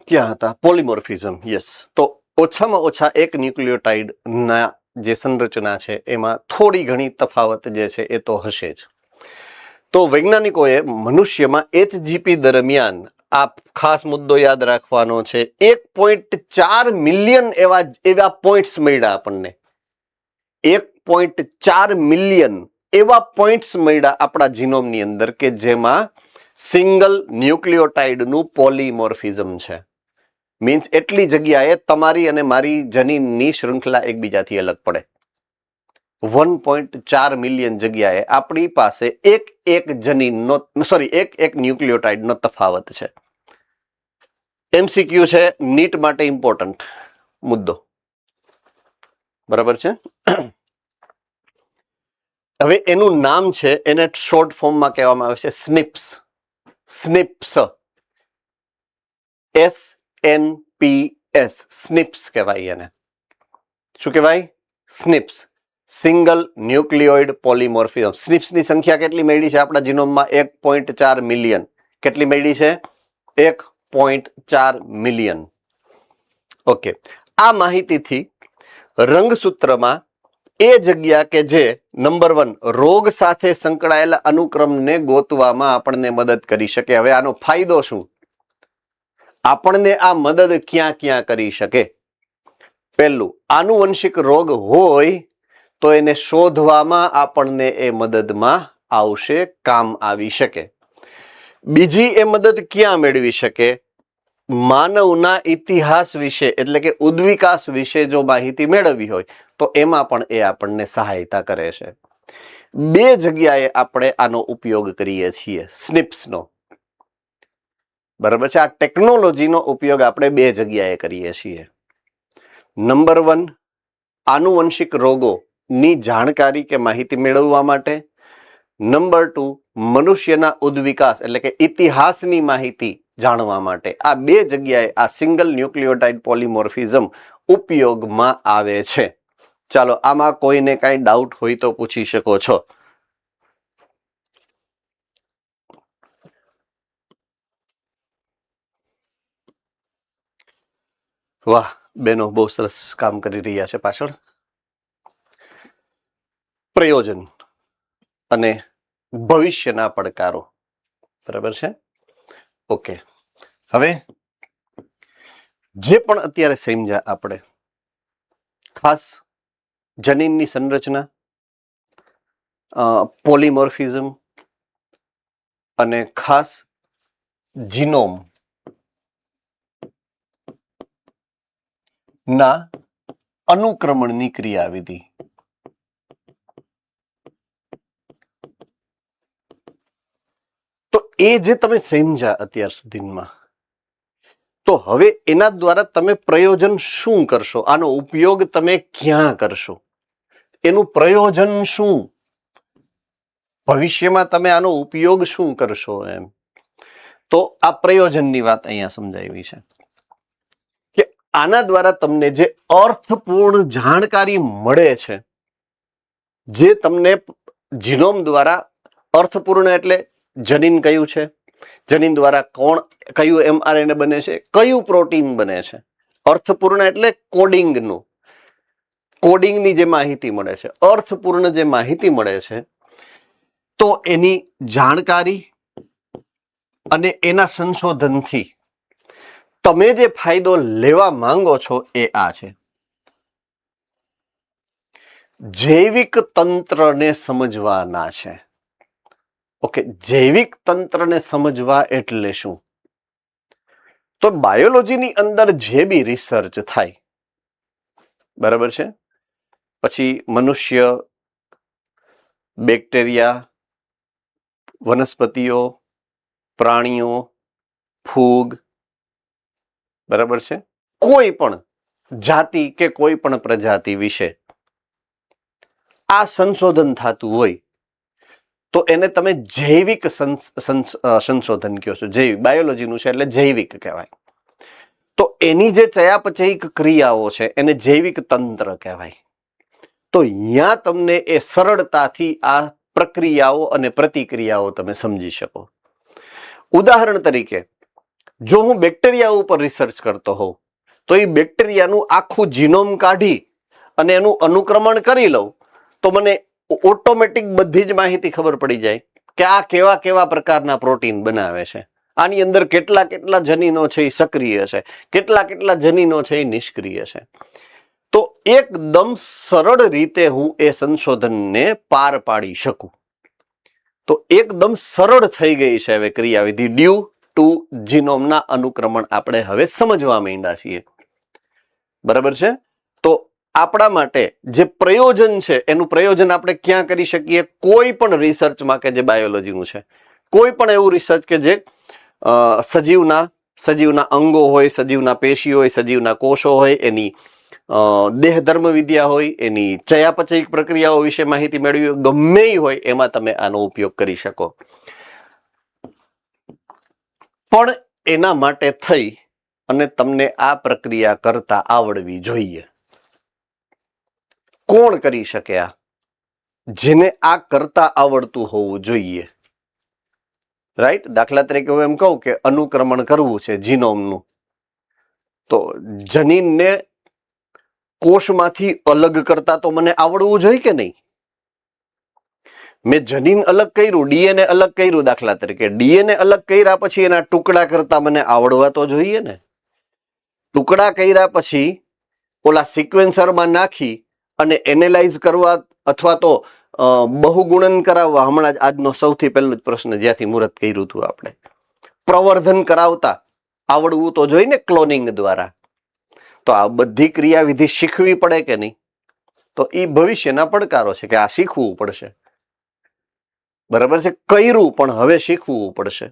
ક્યાં હતા? પોલિમોર્ફિઝમ. યસ. તો ઓછામાં ઓછા એક ન્યુક્લિયોટાઇડ ના જે સંરચના છે એમાં થોડી ઘણી તફાવત જે છે એ તો હશે જ. તો વૈજ્ઞાનિકોએ મનુષ્યમાં HGP દરમિયાન આ ખાસ મુદ્દો યાદ રાખવાનો છે. 1.4 મિલિયન એવા પોઈન્ટ્સ મળ્યા આપણને. 1.4 મિલિયન એવા પોઈન્ટ્સ મળ્યા આપણા જીનોમની અંદર કે જેમાં સિંગલ ન્યુક્લિયોટાઇડનું પોલિમોર્ફિઝમ છે. મીન્સ એટલી જગ્યાએ તમારી અને મારી જનીનની શૃંખલા એકબીજાથી અલગ પડે. 1.4 મિલિયન જગ્યાએ આપણી પાસે એક ન્યુક્લિયોટાઇડનો તફાવત છે. MCQ છે, નીટ માટે ઇમ્પોર્ટન્ટ મુદ્દો. બરાબર છે. હવે એનું નામ છે, એને શોર્ટ ફોર્મમાં કહેવામાં આવે છે સ્નિપ્સ. સ્નિપ્સ, SNPS, સ્નિપ્સ કહેવાય એને. શું કહેવાય? સ્નિપ્સ, સિંગલ ન્યુક્લિયોઇડ પોલિમોર્ફિઝમ. સ્નિપ્સની સંખ્યા કેટલી મળી છે આપણા જીનોમમાં? 1.4 મિલિયન. કેટલી મળી છે? 1.4 મિલિયન. ઓકે. આ માહિતીથી રંગસૂત્રમાં એ જગ્યા કે જે નંબર 1 રોગ સાથે સંકળાયેલા અનુક્રમને ગોતવામાં આપણને મદદ કરી શકે. હવે આનો ફાયદો શું? આપણને આ મદદ ક્યાં ક્યાં કરી શકે પહેલું, આનુવંશિક રોગ હોય તો એને શોધવામાં આપણને એ મદદમાં આવશે, કામ આવી શકે. બીજી એ મદદ ક્યાં મેળવી શકે? માનવના ઇતિહાસ વિશે એટલે કે ઉદ્વિકાસ વિશે જો માહિતી મેળવવી હોય તો એમાં પણ એ આપણને સહાયતા કરે છે. બે જગ્યાએ આપણે આનો ઉપયોગ કરીએ છીએ સ્નિપ્સનો. બરાબર છે. આ ટેકનોલોજીનો ઉપયોગ આપણે બે જગ્યાએ કરીએ છીએ. નંબર 1, આનુવંશિક રોગોની જાણકારી કે માહિતી મેળવવા માટે. નંબર 2, મનુષ્યના ઉદ્વિકાસ એટલે કે ઇતિહાસની માહિતી જાણવા માટે. આ બે જગ્યાએ આ સિંગલ ન્યુક્લિયોટાઇડ પોલિમોર્ફિઝમ ઉપયોગમાં આવે છે. ચાલો, આમાં કોઈને કાંઈ ડાઉટ હોય તો પૂછી શકો છો. વાહ, બેનો બહુ સરસ કામ કરી રહ્યા છે પાછળ. પ્રયોજન અને ભવિષ્યના પડકારો. બરાબર છે. ઓકે, હવે જે પણ અત્યારે સમજ્યા આપણે, ખાસ જનીનની સંરચના, પોલિમોર્ફિઝમ અને ખાસ જીનોમ ના અનુક્રમણની ક્રિયાવિધિ. તો એ જે તમે સમજ્યા અત્યાર સુધીમાં, તો હવે એના દ્વારા તમે પ્રયોજન શું કરશો? આનો ઉપયોગ તમે ક્યાં કરશો? એનું પ્રયોજન શું? ભવિષ્યમાં તમે આનો ઉપયોગ શું કરશો? એમ તો આ પ્રયોજનની વાત અહીંયા સમજાવી છે કે આના દ્વારા તમને જે અર્થપૂર્ણ જાણકારી મળે છે, જે તમને જીનોમ દ્વારા અર્થપૂર્ણ એટલે જનીન કયું છે, જનીન દ્વારા કયું mRNA બને છે, કયું પ્રોટીન બને છે. અર્થપૂર્ણ એટલે કોડિંગની જે માહિતી મળે છે, અર્થપૂર્ણ જે માહિતી મળે છે, તો એની જાણકારી અને એના સંશોધનથી તમે જે ફાયદો લેવા માંગો છો એ આ છે. જૈવિક તંત્રને સમજવાના છે. ઓકે, જૈવિક તંત્રને સમજવા એટલે શું? તો બાયોલોજીની અંદર જે બી રિસર્ચ થાય, બરાબર છે, પછી મનુષ્ય, બેક્ટેરિયા, વનસ્પતિઓ, પ્રાણીઓ, ફૂગ, બરાબર છે, કોઈ પણ જાતિ કે કોઈ પણ પ્રજાતિ વિશે આ સંશોધન થતું હોય તો એને તમે જૈવિક સંશોધન કહો છો. જૈવિક બાયોલોજીનું છે એટલે જૈવિક કહેવાય. તો એની જે ચયાપચયિક ક્રિયાઓ છે એને જૈવિક તંત્ર કહેવાય. તો અહીંયા તમને એ સરળતાથી આ પ્રક્રિયાઓ અને પ્રતિક્રિયાઓ તમે સમજી શકો. ઉદાહરણ તરીકે, જો હું બેક્ટેરિયા ઉપર રિસર્ચ કરતો હોઉં તો એ બેક્ટેરિયાનું આખું જીનોમ કાઢી અને એનું અનુક્રમણ કરી લઉં તો મને ઓટોમેટિક બધી જ માહિતી ખબર પડી જાય કે આ કેવા કેવા પ્રકારના પ્રોટીન બનાવે છે, આની અંદર કેટલા કેટલા જનીનો છે એ સક્રિય છે, કેટલા કેટલા જનીનો છે એ નિષ્ક્રિય છે. તો એકદમ સરળ રીતે હું એ સંશોધનને પાર પાડી શકું. તો એકદમ સરળ થઈ ગઈ છે હવે ક્રિયાવિધિ. ડ્યુ ટુ જીનોમના અનુક્રમણ આપણે હવે સમજવા માંડ્યા છીએ. બરાબર છે. તો આપણા માટે જે પ્રયોજન છે એનું પ્રયોજન આપણે ક્યાં કરી શકીએ? કોઈ પણ રિસર્ચમાં કે જે બાયોલોજીનું છે, કોઈ પણ એવું રિસર્ચ કે જે સજીવના અંગો હોય, સજીવના પેશીઓ હોય, સજીવના કોષો હોય, એની દેહ ધર્મ વિદ્યા હોય, એની ચયાપચયિક પ્રક્રિયાઓ વિશે માહિતી મેળવી હોય, ગમે હોય એમાં તમે આનો ઉપયોગ કરી શકો. પણ એના માટે થઈ અને તમને આ પ્રક્રિયા કરતા આવડવી જોઈએ. કોણ કરી શકે? આ જેને આ કરતા આવડતું હોવું જોઈએ. રાઈટ? દાખલા તરીકે હું એમ કહું કે અનુક્રમણ કરવું છે જીનોમનું, તો જનીનને કોષમાંથી અલગ કરતા તો મને આવડવું જોઈએ કે નહીં? મેં જનીન અલગ કર્યું, ડીએનએ અલગ કર્યું, દાખલા તરીકે ડીએનએ અલગ કર્યા પછી એના ટુકડા કરતા મને આવડવા તો જોઈએ ને. ટુકડા કર્યા પછી ઓલા સિક્વેન્સરમાં નાખી અને એનાલાઇઝ કરવા અથવા તો બહુગુણન કરાવવા, હમણાં જ આજનો સૌથી પહેલો જ પ્રશ્ન જ્યાંથી મુહૂર્ત કર્યું હતું આપણે, પ્રવર્ધન કરાવતા આવડવું તો જોઈએ ને ક્લોનિંગ દ્વારા. તો આ બધી ક્રિયાવિધિ શીખવી પડે કે નહીં? તો એ ભવિષ્યના પડકારો છે કે આ શીખવું પડશે. બરાબર છે, કર્યું પણ હવે શીખવું પડશે.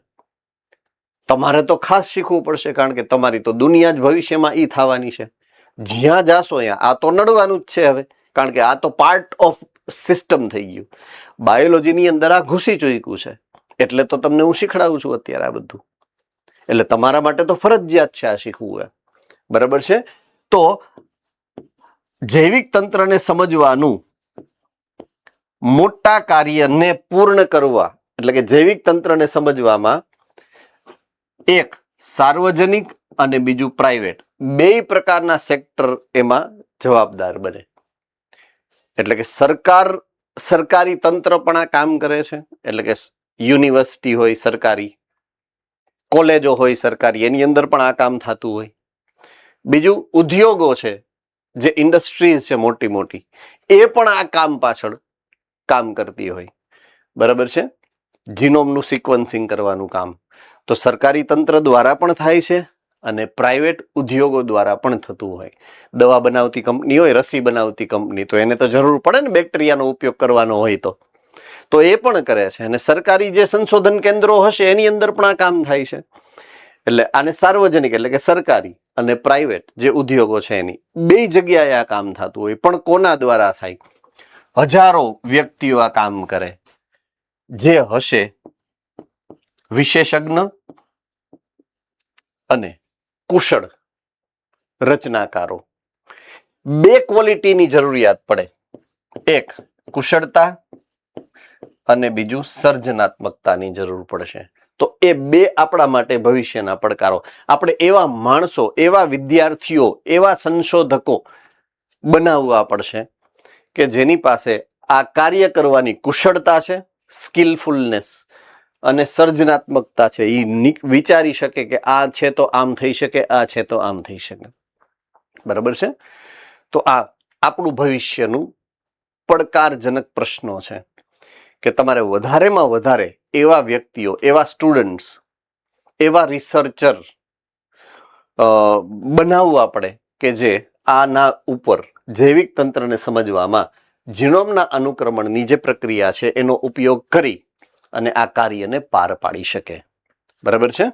તમારે તો ખાસ શીખવું પડશે, કારણ કે તમારી તો દુનિયા જ ભવિષ્યમાં ઈ થવાની છે. જ્યાં જાશો ત્યાં આ તો નડવાનું જ છે હવે, કારણ કે આ તો પાર્ટ ઓફ સિસ્ટમ થઈ ગયું. બાયોલોજીની અંદર આ ઘૂસી ચૂક્યું છે, એટલે તો તમને હું શીખડાવું છું અત્યારે આ બધું. એટલે તમારા માટે તો ફરજિયાત છે આ શીખવું. બરાબર છે. તો જૈવિક તંત્રને સમજવાનું, મોટા કાર્યને પૂર્ણ કરવા, એટલે કે જૈવિક તંત્રને સમજવામાં એક સાર્વજનિક અને બીજું પ્રાઇવેટ, બે પ્રકારના સેક્ટર એમાં જવાબદાર બને. એટલે કે સરકારી તંત્ર પણ આ કામ કરે છે, એટલે કે યુનિવર્સિટી હોય સરકારી, કોલેજો હોય સરકારી, એની અંદર પણ આ કામ થતું હોય. બીજું ઉદ્યોગો છે, જે ઇન્ડસ્ટ્રીઝ છે મોટી મોટી, એ પણ આ કામ પાછળ કામ કરતી હોય. બરાબર છે. જીનોમનું સિક્વન્સિંગ કરવાનું કામ તો સરકારી તંત્ર દ્વારા પણ થાય છે અને પ્રાઇવેટ ઉદ્યોગો દ્વારા પણ થતું હોય. દવા બનાવતી કંપની હોય, રસી બનાવતી કંપની, તો એને તો જરૂર પડે ને બેક્ટેરિયાનો ઉપયોગ કરવાનો હોય, તો એ પણ કરે છે. અને સરકારી જે સંશોધન કેન્દ્રો હશે એની અંદર પણ આ કામ થાય છે. એટલે આને સાર્વજનિક એટલે કે સરકારી અને પ્રાઇવેટ જે ઉદ્યોગો છે એની બે જગ્યાએ આ કામ થતું હોય. પણ કોના દ્વારા થાય? હજારો વ્યક્તિઓ આ કામ કરે, જે હશે વિશેષજ્ઞ અને કુશળ રચનાકારો. બે ક્વોલિટીની જરૂરિયાત પડે, એક કુશળતા અને બીજું સર્જનાત્મકતાની જરૂર પડશે. તો એ બે આપણા માટે ભવિષ્યના પડકારો. આપણે એવા માણસો, એવા વિદ્યાર્થીઓ, એવા સંશોધકો બનાવવા પડશે કે જેની પાસે આ કાર્ય કરવાની કુશળતા છે, સ્કિલફુલનેસ અને સર્જનાત્મકતા છે. એ વિચારી શકે કે આ છે તો આમ થઈ શકે, આ છે તો આમ થઈ શકે. બરાબર છે. તો આ આપણું ભવિષ્યનું પડકારજનક પ્રશ્નો છે કે તમારે વધારેમાં વધારે એવા વ્યક્તિઓ, એવા સ્ટુડન્ટ્સ, એવા રિસર્ચર બનાવવા પડે કે જે આના ઉપર જૈવિક તંત્રને સમજવામાં જીનોમના અનુક્રમણની જે પ્રક્રિયા છે એનો ઉપયોગ કરી અને આ કાર્યને પાર પાડી શકે. બરાબર છે.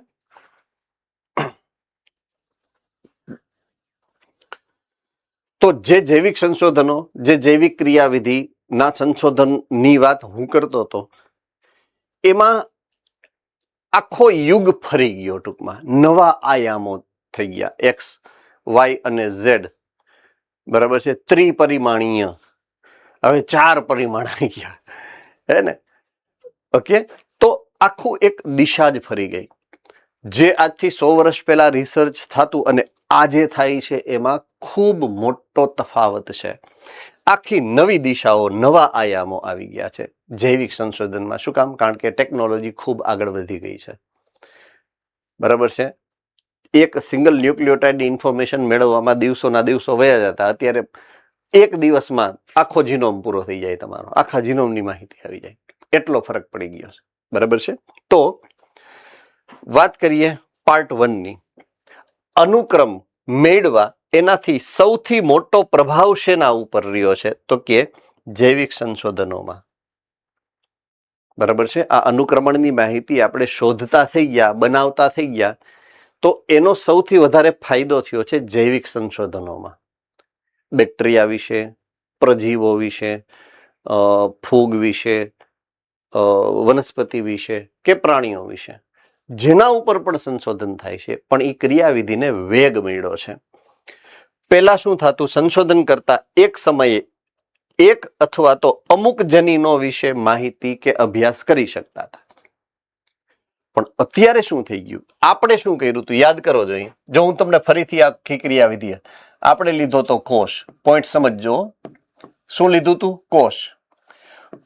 તો જે જૈવિક સંશોધનો, જે જૈવિક ક્રિયાવિધિના સંશોધનની વાત હું કરતો હતો, એમાં આખો યુગ ફરી ગયો. ટૂંકમાં નવા આયામો થઈ ગયા, એક્સ, વાય અને ઝેડ. બરાબર છે. ત્રિપરિમાણીય, હવે 4 પરિમાણ આવી ગયા, હે ને? ઓકે. તો આખું એક દિશા જ ફરી ગઈ. જે આજથી 100 વર્ષ પહેલા રિસર્ચ થતું અને આજે થાય છે એમાં ખૂબ મોટો તફાવત છે. આખી નવી દિશાઓ, નવા આયામો આવી ગયા છે જૈવિક સંશોધનમાં. શું કામ? કારણ કે ટેકનોલોજી ખૂબ આગળ વધી ગઈ છે. બરાબર છે. એક સિંગલ ન્યુક્લિયોટાઇડ ઇન્ફોર્મેશન મેળવવામાં દિવસોના દિવસો વયા જતા, અત્યારે એક દિવસમાં આખો જીનોમ પૂરો થઈ જાય તમારો, આખા જીનોમની માહિતી આવી જાય. એટલો ફરક પડી ગયો છે. બરાબર છે. તો વાત કરીએ પાર્ટ 1 ની. અનુક્રમ મેળવા એનાથી સૌથી મોટો પ્રભાવ શેના ઉપર રહ્યો છે? તો કે જૈવિક સંશોધનોમાં. બરાબર છે. આ અનુક્રમણની માહિતી આપણે શોધતા થઈ ગયા, બનાવતા થઈ ગયા, તો એનો સૌથી વધારે ફાયદો થયો છે જૈવિક સંશોધનોમાં. બેક્ટેરિયા વિશે, પ્રજીવો વિશે, ફૂગ વિશે, વનસ્પતિ વિશે કે પ્રાણીઓ વિશે, જેના ઉપર પણ સંશોધન થાય છે. પણ એ ક્રિયાવિધિને વેગ મળ્યો છે. પહેલા શું થતું? સંશોધન કરતા એક સમયે એક અથવા તો અમુક જનીનો વિશે માહિતી કે અભ્યાસ કરી શકતા હતા. પણ અત્યારે શું થઈ ગયું? આપણે શું કર્યું હતું? યાદ કરો જોઈએ. જો હું તમને ફરીથી આખી ક્રિયાવિધિ, આપણે લીધો તો કોષ. પોઈન્ટ સમજજો. શું લીધું હતું? કોષ.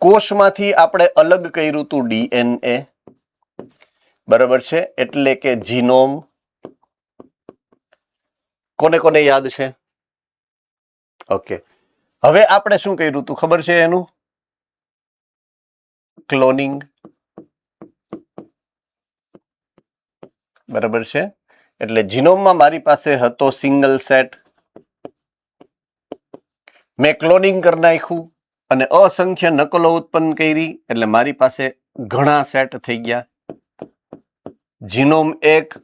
કોષમાંથી આપણે અલગ કર્યું હતું ડીએનએ. બરાબર છે. એટલે કે જીનોમ. કોને કોને યાદ છે? ઓકે, હવે આપણે શું કર્યું તું ખબર છે એનું? ક્લોનિંગ. બરાબર છે. એટલે જીનોમમાં મારી પાસે હતો સિંગલ સેટ, મેં ક્લોનિંગ કરી નાખ્યું અને અસંખ્ય નકલો ઉત્પન્ન કરી, એટલે મારી પાસે ઘણા સેટ થઈ ગયા. જીનોમ એક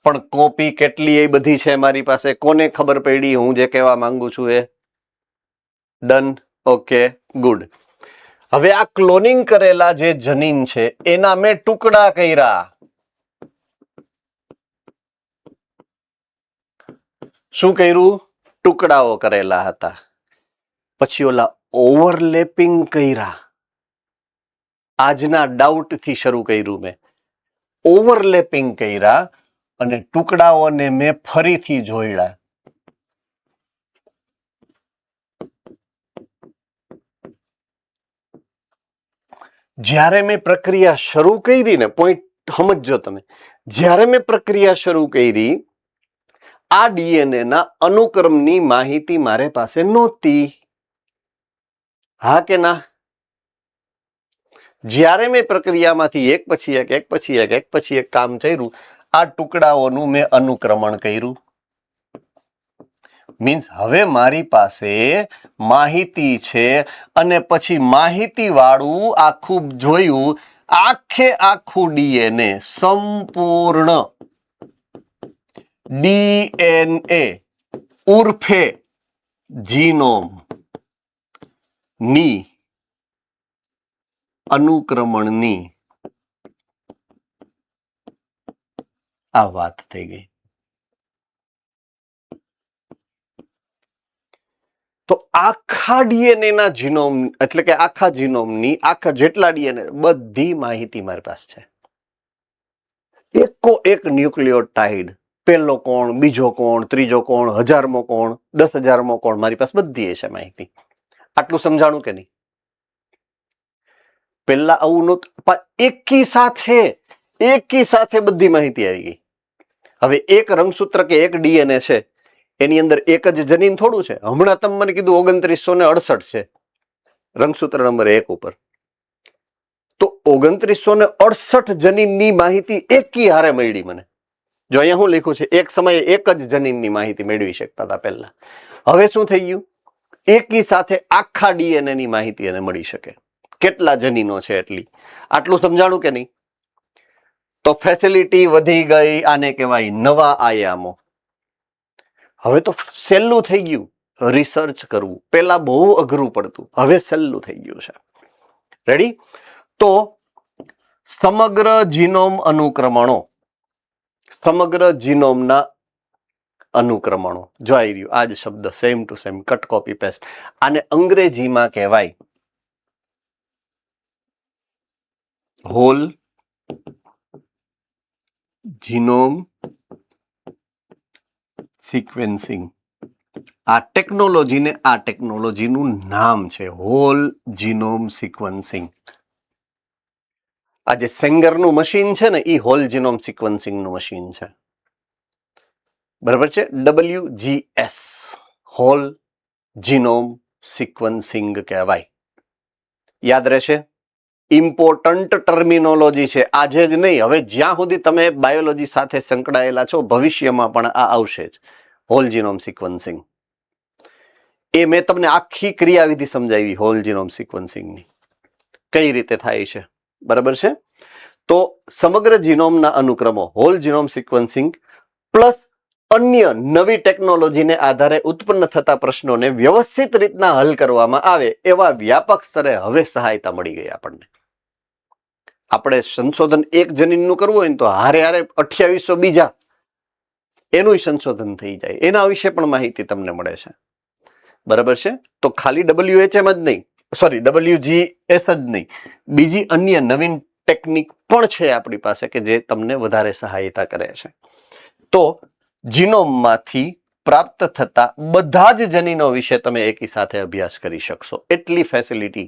પણ કોપી કેટલી એ બધી છે મારી પાસે. કોને ખબર પડી હું જે કહેવા માંગુ છું એ? ડન. Okay, good. હવે આ ક્લોનિંગ કરેલા જે જનીન છે એના મેં ટુકડા કર્યા. શું કર્યું? ટુકડાઓ કરેલા હતા. પછી ઓલા ઓવરલેપિંગ કર્યા. આજના ડાઉટ થી શરૂ કર્યું મેં. ઓવરલેપિંગ કર્યા અને ટુકડાઓને મેં ફરીથી જોડ્યા. જ્યારે મેં પ્રક્રિયા શરૂ કરી ને, પોઈન્ટ સમજજો તમે, જ્યારે મેં પ્રક્રિયા શરૂ કરી આ ડીએનએ ના અનુક્રમની માહિતી મારે પાસે નહોતી. હા કે ના? જ્યારે મેં પ્રક્રિયામાંથી એક પછી એક કામ કર્યું, આ ટુકડાઓનું મેં અનુક્રમણ કર્યું. મીન્સ હવે મારી પાસે માહિતી છે અને પછી માહિતી વાળું આખું જોયું, આખું ડીએનએ સંપૂર્ણ ડીએનએ ઉર્ફે જીનોમ ની અનુક્રમણની આ વાત થઈ ગઈ. તો આખા ડીએનએ ના જીનોમ એટલે કે આખા જીનોમની આખા જેટલા ડીએનએ બધી માહિતી મારી પાસે છે. એકો એક ન્યુક્લિયોટાઇડ, પહેલો કોણ, બીજો કોણ, ત્રીજો કોણ, 1000મો કોણ, 10,000મો કોણ, મારી પાસે બધી છે માહિતી. આટલું સમજાણું કે નહીં? પહેલા આવું નહોતું, એકી સાથે બધી માહિતી આવી ગઈ. હવે એક રંગસૂત્ર કે એક ડીએનએ છે, એની અંદર એક જ જનીન થોડું છે. હમણાં તમે મને કીધું 2968 છે રંગસૂત્ર નંબર 1 ઉપર. તો 2968 જનીનની માહિતી એકી હારે મળી મને. જો અહીંયા શું લખ્યું છે, એક સમયે એક જ જનીનની માહિતી મેળવી શકતા હતા પહેલા. હવે શું થઈ ગયું? એકી સાથે આખા ડીએનએ ની માહિતી એને મળી શકે. કેટલા જનીનો છે એટલી. આટલું સમજાણું કે નહીં? તો ફેસિલિટી વધી ગઈ. આને કહેવાય નવા આયામો. હવે તો સહેલું થઈ ગયું રિસર્ચ કરવું. પહેલા બહુ અઘરું પડતું, હવે સહેલું થઈ ગયું છે. રેડી? તો સમગ્ર જીનોમ અનુક્રમણો, સમગ્ર જીનોમના અનુક્રમણો જો આવી રહ્યું આ જ શબ્દ same to same, cut copy paste. આને અંગ્રેજીમાં કહેવાય હોલ જીનોમ સિક્વેન્સિંગ. આ ટેકનોલોજીને આ ટેકનોલોજીનું નામ છે હોલ જીનોમ સિક્વન્સિંગ. આ જે સેંગરનું મશીન છે ને, એ હોલ જીનોમ સિક્વન્સિંગનું મશીન છે. બરાબર છે? WGS હોલ જીનોમ સિક્વન્સિંગ કહેવાય. યાદ રહેશે? ઇમ્પોર્ટન્ટ ટર્મિનોલોજી છે. આજે જ નહીં, હવે જ્યાં સુધી તમે બાયોલોજી સાથે સંકળાયેલા છો, ભવિષ્યમાં પણ આ આવશે જ. હોલ જીનોમ સિક્વન્સિંગ એ મેં તમને આખી ક્રિયાવિધિ સમજાવી હોલ જીનોમ સિક્વન્સિંગની, કઈ રીતે થાય છે. બરાબર છે? તો સમગ્ર જીનોમના અનુક્રમો હોલ જીનોમ સિક્વન્સિંગ પ્લસ અન્ય નવી ટેકનોલોજીને આધારે ઉત્પન્ન થતા પ્રશ્નોને વ્યવસ્થિત રીતના હલ કરવામાં આવે એવા વ્યાપક સ્તરે હવે સહાયતા મળી ગઈ આપણને. આપણે સંશોધન એક જનીનનું કરવું હોય ને તો હારે 2800 બીજા એનું સંશોધન થઈ જાય. એના વિશે પણ માહિતી તમને મળે છે. બરાબર છે? તો ખાલી WHM જ નહીં, સોરી WGS જ નહીં, બીજી અન્ય નવીન ટેકનિક પણ છે આપણી પાસે કે જે તમને વધારે સહાયતા કરે છે. તો જીનોમમાંથી પ્રાપ્ત થતા બધા જ જનીનો વિશે તમે એકી સાથે અભ્યાસ કરી શકશો. એટલી ફેસિલિટી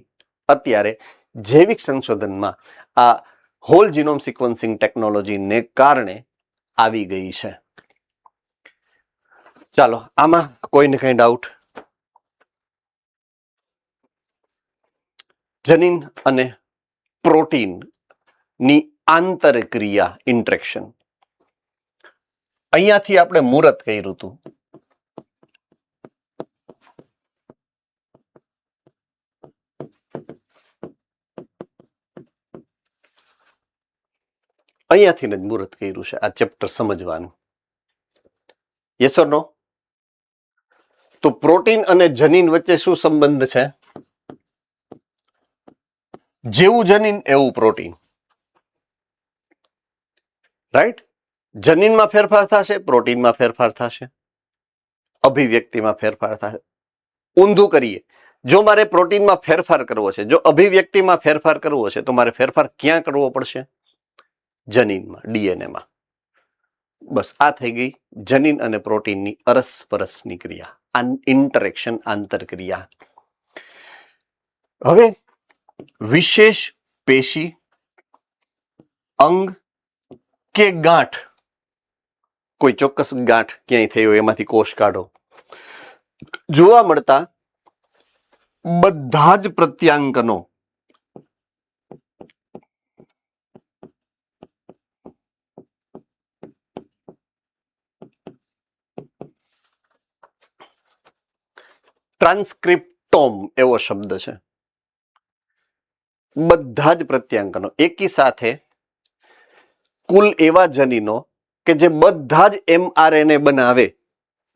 અત્યારે જૈવિક સંશોધનમાં આ હોલ જીનોમ સિક્વન્સિંગ ટેકનોલોજીને કારણે આવી ગઈ છે. ચાલો, આમાં કોઈને કઈ ડાઉટ? જનીન અને પ્રોટીનની આંતરક્રિયા ઇન્ટરેક્શન. અહીંયાથી આપણે મુહૂર્ત કર્યું હતું. અહીંયાથી જ મુહૂર્ત કર્યું છે આ ચેપ્ટર સમજવાનું. યસ ઓર નો? તો પ્રોટીન અને જનીન વચ્ચે શું સંબંધ છે? જેવું જનીન એવું પ્રોટીન. રાઈટ? જનીનમાં ફેરફાર થશે, પ્રોટીનમાં ફેરફાર થશે, અભિવ્યક્તિમાં ફેરફાર થશે. ઊંધું કરીએ, જો મારે પ્રોટીનમાં ફેરફાર કરવો છે, જો અભિવ્યક્તિમાં ફેરફાર કરવો છે, તો મારે ફેરફાર ક્યાં કરવો પડશે? જનીનમાં, ડીએનએમાં. બસ આ થઈ ગઈ જનીન અને પ્રોટીનની અરસપરસની ક્રિયા, ઇન્ટરેક્શન, આંતરક્રિયા. હવે વિશેષ પેશી, અંગ કે ગાંઠ, કોઈ ચોક્કસ ગાંઠ ક્યાંય થઈ હોય એમાંથી કોષ કાઢો, જોવા મળતા બધા જ પ્રત્યાંકનો ટ્રાન્સક્રિપ્ટોમ એવો શબ્દ છે. બધા જ પ્રત્યાંકનો એકી સાથે કુલ એવા જનીનો કે જે બધા જ એમઆરએનએ બનાવે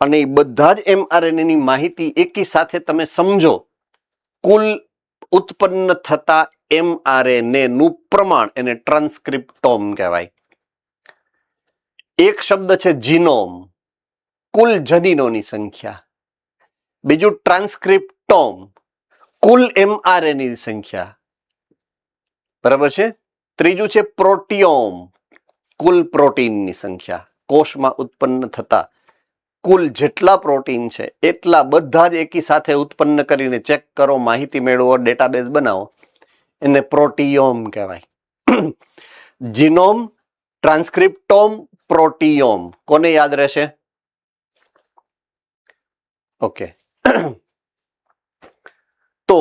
અને એ બધા જ એમઆરએનએ ની માહિતી એકી સાથે તમે સમજો, કુલ ઉત્પન્ન થતા એમઆરએનએ નું પ્રમાણ એને ટ્રાન્સક્રિપ્ટોમ કહેવાય. એક શબ્દ છે જીનોમ, કુલ જનીનોની સંખ્યા. બીજું ટ્રાન્સક્રિપ્ટોમ, કુલ એમઆરએનએ ની સંખ્યા. બરાબર છે? ત્રીજું છે પ્રોટિયોમ, કુલ પ્રોટીનની સંખ્યા. કોષમાં ઉત્પન્ન થતા કુલ જેટલા પ્રોટીન છે એટલા બધા જ એકી સાથે ઉત્પન્ન કરીને ચેક કરો, માહિતી મેળવો, ડેટાબેઝ બનાવો, એને પ્રોટિયોમ કહેવાય. Genome, transcriptome, પ્રોટિયોમ. કોને યાદ રહેશે? ઓકે. તો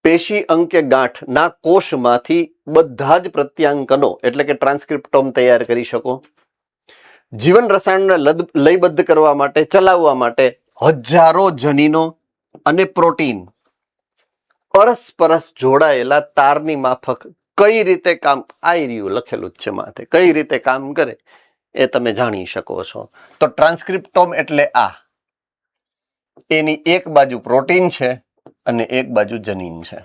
પેશી, અંગ કે ગાંઠના કોષમાંથી બધા જ પ્રત્યાંકનો એટલે કે ટ્રાન્સક્રિપ્ટોમ તૈયાર કરી શકો. જીવન રસાયણને લયબદ્ધ કરવા માટે, ચલાવવા માટે હજારો જનીનો અને પ્રોટીન પરસ્પરસ જોડાયેલા તારની માફક કઈ રીતે કામ, આઈ રહ્યું લખેલું જ છે માથે, કઈ રીતે કામ કરે એ તમે જાણી શકો છો. તો ટ્રાન્સક્રિપ્ટોમ એટલે આ, એની એક બાજુ પ્રોટીન છે અને એક બાજુ જનીન છે.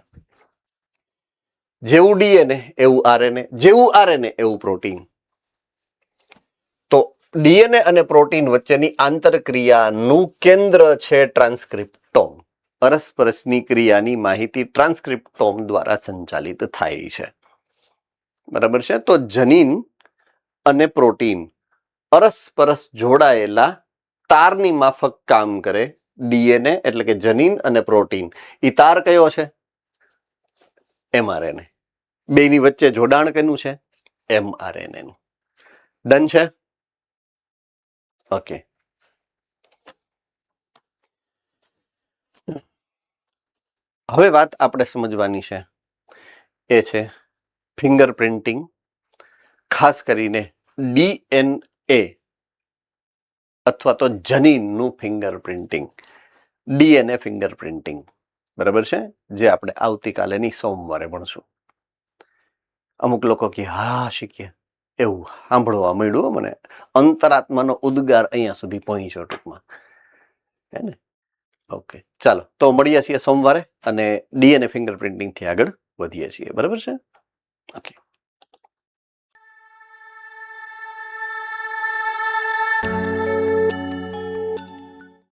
જેવું ડીએનએ એવું આરએનએ, જેવું આરએનએ એવું પ્રોટીન. તો ડીએનએ અને પ્રોટીન વચ્ચેની આંતરક્રિયાનું કેન્દ્ર છે ટ્રાન્સક્રિપ્ટોમ. પરસ્પરસની ક્રિયાની માહિતી ટ્રાન્સક્રિપ્ટોમ દ્વારા સંચાલિત થાય છે. બરાબર છે? તો જનીન અને પ્રોટીન પરસ્પરસ જોડાયેલા તારની માફક કામ કરે. ડીએનએ એટલે કે જનીન અને પ્રોટીન, ઈ તાર કયો છે? એમઆરએનએ. બેની વચ્ચે જોડાણ કેનું છે? એમઆરએનએ નું. ડન છે? ઓકે. હવે વાત આપણે સમજવાની છે એ છે ફિંગરપ્રિન્ટિંગ, ખાસ કરીને ડીએનએ અથવા તો જનીનનું ફિંગરપ્રિન્ટિંગ, ડીએનએ ફિંગરપ્રિન્ટિંગ. બરાબર છે? જે આપણે આવતીકાલે ની સોમવારે ભણશું. અમુક લોકો કે હા શીખીએ, એવું સાંભળવા મળ્યું મને. અંતરાત્માનો ઉદ્ગાર અહીંયા સુધી પહોંચ્યો ટૂંકમાં, હે ને? ઓકે, ચાલો તો મળીએ છીએ સોમવારે અને ડીએનએ ફિંગરપ્રિન્ટિંગ થી આગળ વધીએ છીએ. બરાબર છે? ઓકે.